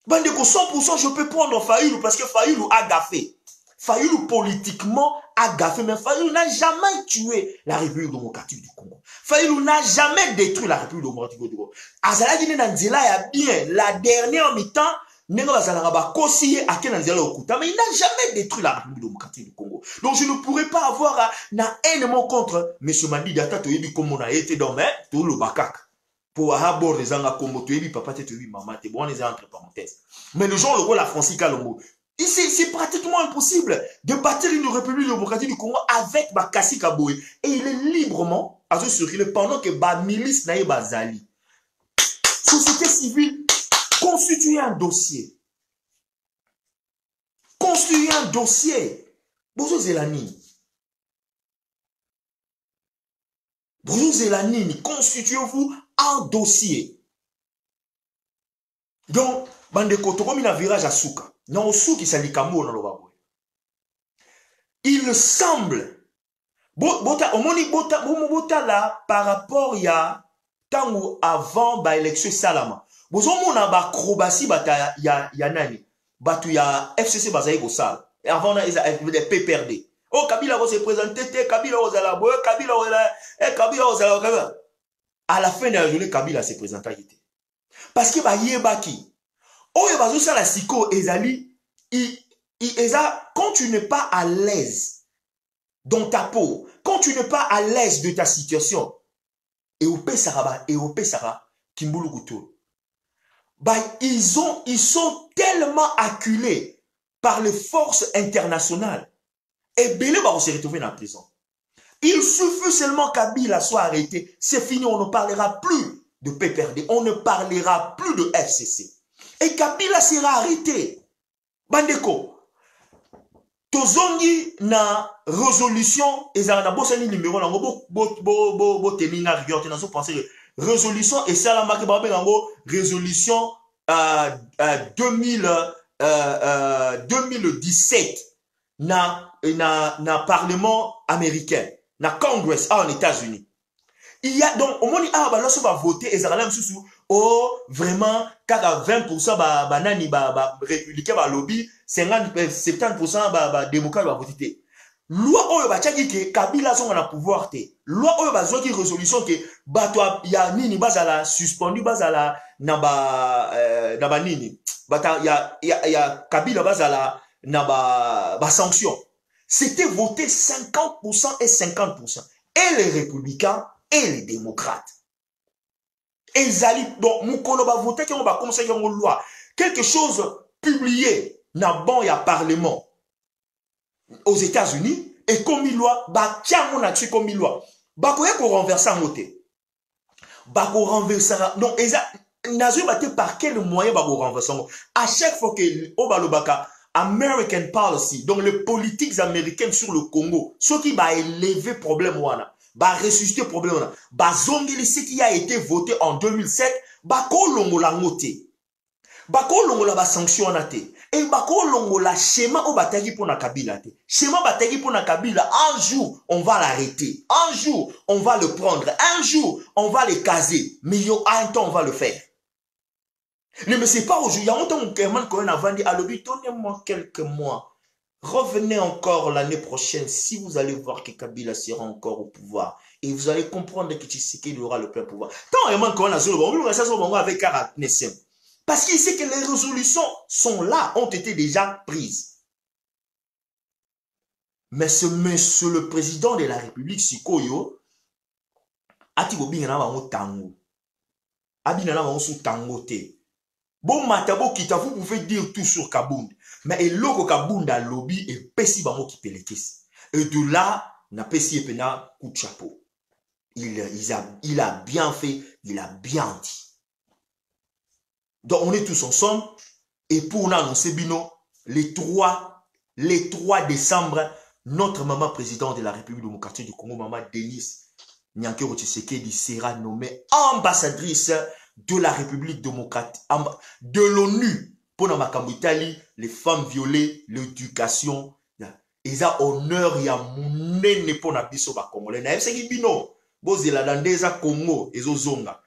Bandeko 100%, je peux prendre Fayoulou parce que Fayoulou a gaffé. Fayoulou politiquement a gaffé, mais Fayoulou n'a jamais tué la République démocratique du Congo. Fayoulou n'a jamais détruit la République démocratique du Congo. Azala Guinée Nanzela a bien la dernière mi-temps, Nengo Azala Kosi a Kenanzela Okuta, mais il n'a jamais détruit la République démocratique du Congo. Donc je ne pourrais pas avoir un haine contre M. Mandi Diata Toyebi comme on a été dans tout le Bakak. Pour avoir des gens comme tu papa, tu maman, tu bon, les entre parenthèses. Mais le genre, le rôle, la Francis Kalombo, c'est pratiquement impossible de bâtir une République démocratique du Congo avec Bakassi Kaboué. Et il est librement à se circuler pendant que ba milice naïe bazali. Société civile, constituer un dossier. Construire un dossier. Bonjour Zélani. Bonjour Zélani, constituez-vous un dossier. Donc, bandeko to comme un virage à souka. Non, souki ça dit kamo dans le baboué. Il semble bota omoni bota là par rapport ya tango avant ba élection salama. Bozo mona ba acrobatie bata ya nani. Batu ya FCC bazaï go sal. Et avant les PPRD. Oh Kabila va se présenter, Kabila va la boye, Kabila va la à la fin de la journée, Kabila s'est présenté. Parce que Yebaki, oh Yebazo ça la siko ezali, quand tu n'es pas à l'aise dans ta peau, quand tu n'es pas à l'aise de ta situation, Europé Saraba, Kimbulu Kuto, ils sont tellement acculés par les forces internationales. Et Belé va se retrouver dans la prison. Il suffit seulement Kabila soit arrêté. C'est fini, on ne parlera plus de PPRD. On ne parlera plus de FCC. Et Kabila sera arrêté. Bandeko, tozongi na résolution, et ça na bossani numéro, na bo teninga rigueur, na so penser résolution, et ça la marque babé nango résolution 2017 na parlement américain. Na Congress en États-Unis. Il y a donc au moins lorsque va voter et ça va vraiment 20% banani républicain va lobby 70% démocrate va voter. Loi oyo ba tchaki ke Kabila son na pouvoir te. Loi oyo ba zoki résolution ke bato ya nini bazala suspendu bazala na ba nini. Bata ya Kabila bazala na ba sanction. C'était voté 50% et 50%. Et les républicains et les démocrates. Et Zali, donc, Moukolo va voter qu'on va commencer une loi. Quelque chose publié dans bon ya parlement aux États-Unis et comme une loi, bah tiens mon action comme une loi. Bah quoi qu'on renverse en côté. Bah qu'on renverse. Donc Nazo batté par quel moyen bah qu'on renverse. À chaque fois que Obalobaka American policy, donc les politiques américaines sur le Congo, ce qui va élever problème wana, va ressusciter problème wana, va zongeli ce qui a été voté en 2007, va kolongola ngote, va kolongola ba sanction nate, et va kolongola schéma au batagi pour na Kabila te, schéma batagi pour na Kabila, un jour on va l'arrêter, un jour on va le prendre, un jour on va le caser, mais yo un temps on va le faire. Ne me sais pas aujourd'hui. Il y a longtemps qu'on a vendu à l'objet. Donnez-moi quelques mois. Revenez encore l'année prochaine si vous allez voir que Kabila sera encore au pouvoir. Et vous allez comprendre que Tshisekedi aura le plein pouvoir. Tant qu'on a avec parce qu'il sait que les résolutions sont là, ont été déjà prises. Mais ce monsieur, le président de la République, Sikoyo, bon matabo kita vous pouvez dire tout sur Kabund mais eloko Kabunda lobby et pesi bango qui pelekesi et de là na pesi epena coup de chapeau il a bien fait, il a bien dit. Donc on est tous ensemble Et pour nous annoncer, Bino, les 3 décembre, notre maman présidente de la République démocratique du Congo, maman Denise Nyankero Tshisekedi, sera nommée ambassadrice de la République démocratique, de l'ONU, pour la Italie, les femmes violées, l'éducation. Ils ont honneur, il y a mon pour la biso ba Congolais. Na c'est Bino, bozela dans des Congo, ezozonga.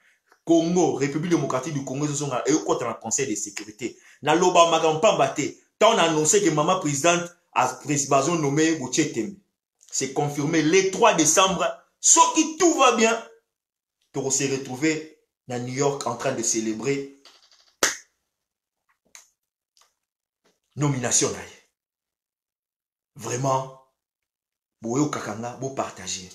Congo, République démocratique du Congo, ezozonga, et au côté dans le Conseil de sécurité. Na loba magampa bate. Tant on a annoncé que maman présidente a président nommé Bouchetem. C'est confirmé le 3 décembre. Ce qui tout va bien, on s'est retrouvé à New York en train de célébrer nomination. Vraiment, boyo kakanga, bo partager.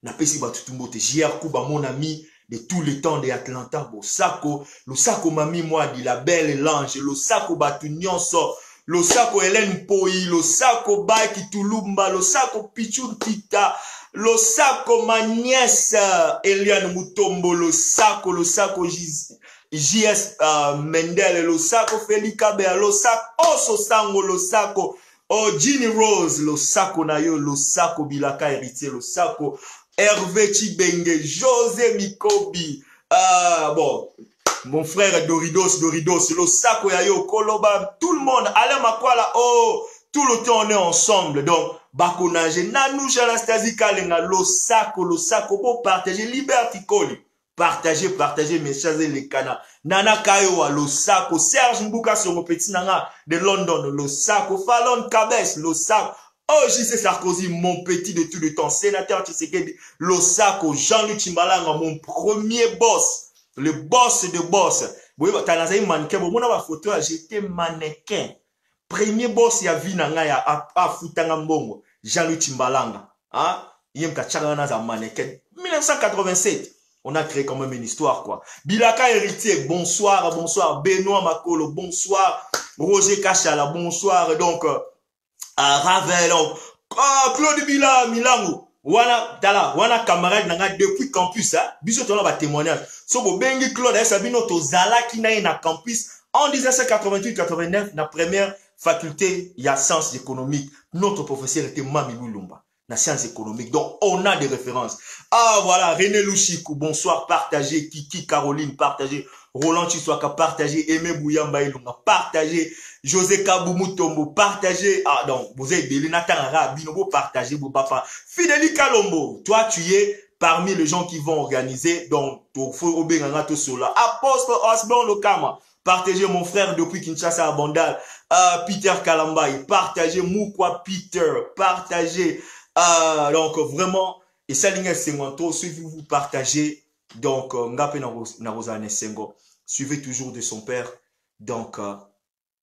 Na pesi batutumbote. Hier, Kuba, mon ami de tous les temps de Atlanta, bo sako, le sako mami moi dit la belle l'ange, le sako batu nyonso, le sako Hélène Poi, le sako Baki Tulumba, le sako Pichun Tita, le sako ma nièce Eliane Mutombo, le sako JS Mendel, le sako Felika Bea, le sako Oso Sango, le sako Ginny Rose, le sako Nayo, le sako Bilaka héritier, le sako Hervé Chibenge, José Mikobi, bon, mon frère Doridos, le sako Yayo, Koloba, tout le monde, allez Makwala, oh, tout le temps on est ensemble, donc, Bakonage, Nanouche Anastasie Kalenga, le sako, pour partager, Liberty Koli, partager, mes chers les canas, Nana Kayoa, le sako, Serge Mbouka sur mon petit nana de London, le sako, Fallon Kabes, le sako, oh, J.C. Sarkozy, mon petit de tout le temps, sénateur Tshisekedi, le sako, Jean-Luc Chimbalanga, mon premier boss, le boss de boss. Vous voyez, t'as un mannequin, bon, moi, ma photo, j'étais mannequin. Premier boss, il y a Vinanga, il y a Futangambongo, Jean-Luc Chimbalanga. Hein? Il y a un mannequin. 1987. On a créé quand même une histoire, quoi. Bilaka héritier, bonsoir. Benoît Makolo, bonsoir. Roger Kachala, bonsoir. Donc, Ravel, Claude Bila, Milango. Wana camarade nanga depuis campus, hein. Biso tona ba témoignage. So bo bengi Claude Sabino to zala ki na campus en 1988-89 na première faculté il y a sciences économiques. Notre professeur était Mami Lumba. La science économique. Donc, on a des références. Ah, voilà, René Louchikou, bonsoir, partagez. Kiki Caroline, partagez. Roland Chiswaka, partagez. Aimé Bouyamba Ilunga, partagez. José Kaboumoutombo, partagez. Ah, donc, vous êtes Béli Natangara, Binobo, partagez, vous papa. Fidéli Kalombo, toi, tu es parmi les gens qui vont organiser. Donc, il faut obéir tout cela. Apostle Osborne Lokama, partagez mon frère depuis Kinshasa à Bandal. Peter Kalambaï, partagez. Moukwa Peter, partagez. Donc vraiment, et ça ligne Sengonto, si vous partagez, donc Ngape Narosane Sengo, suivez toujours de son père, donc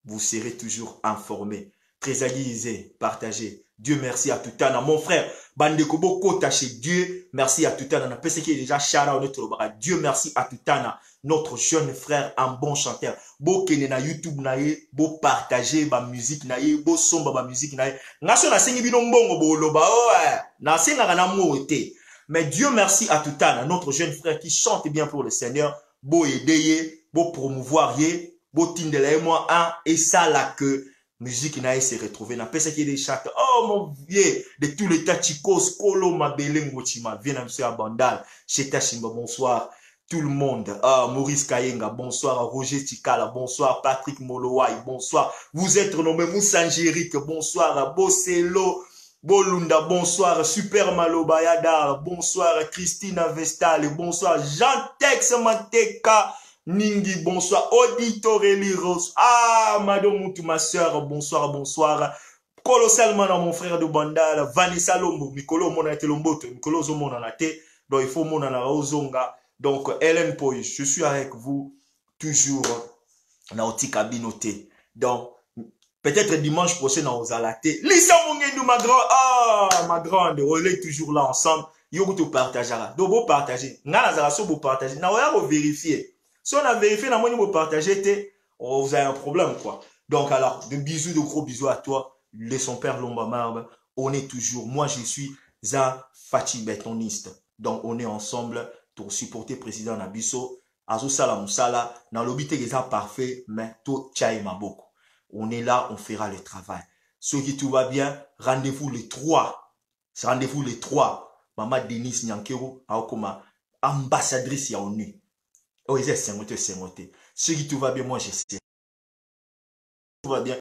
vous serez toujours informé. Très aguisé, partagez. Dieu merci à Toutana, mon frère. Bandekobo Kota chez Dieu, merci à Toutana. On a pensé qu'il est déjà Chara notre bras. Dieu merci à Toutana, notre jeune frère, un bon chanteur. Bo kene na YouTube nae, bo partager ba musique nae, bo somba ba musique nae. Ngaso na sengi bino mbongo bo loba ouais. Na senga na moté. Mais Dieu merci à Toutana, notre jeune frère qui chante bien pour le Seigneur. Bo aider, bo promouvoir yé, bo tindela moi un et ça là que musique nae s'est retrouvée. Na pesa qui est des chats. Oh mon vieux, de tous les tachikos, kolo mabele ngochima, viens à monsieur Abandal. Cheta Shimba, bonsoir. Tout le monde. Maurice Kayenga, bonsoir. Roger Tikala, bonsoir. Patrick Molowai, bonsoir. Vous êtes nommé Moussangérique, bonsoir. Bosselo, Bolunda, bonsoir. Super Malobayada, bonsoir. Christina Vestal, bonsoir. Jean-Tex Mateka, Ningi, bonsoir. Auditoreli Rose. Ah, Madame Moutou, ma soeur, bonsoir, bonsoir. Colossalement, mon frère de Bandal, Vanessa Lombo, Mikolo Monate Lombote, Mikolo Zomonanate, donc il faut Monana Ozonga. Donc, Hélène Poi, je suis avec vous toujours dans le cabinoté. Donc, peut-être dimanche prochain dans Ozalate. Lisa Mungendou, ma grande, on est toujours là ensemble. Yo vous partagera. Donc, vous partagez. N'a vous partagez. N'a rien vous vérifier. Si on a vérifié, n'a vous partagez, vous avez un problème, quoi. Donc, alors, de gros bisous à toi. Le son père Lomba Marbe. On est toujours, moi, je suis un Fati bétoniste. Donc, on est ensemble pour supporter le président Nabiso. Azo Sala Moussala. Dans l'obité, il est parfait, mais tout tchaï maboko. on est là, on fera le travail. Ce qui tout va bien, rendez-vous les 3. Rendez-vous les 3. Maman Denise Nyankero, comme ambassadrice ya ONU. Oh, ils sont 50. Ce qui tout va bien, moi je sais. Tout va bien.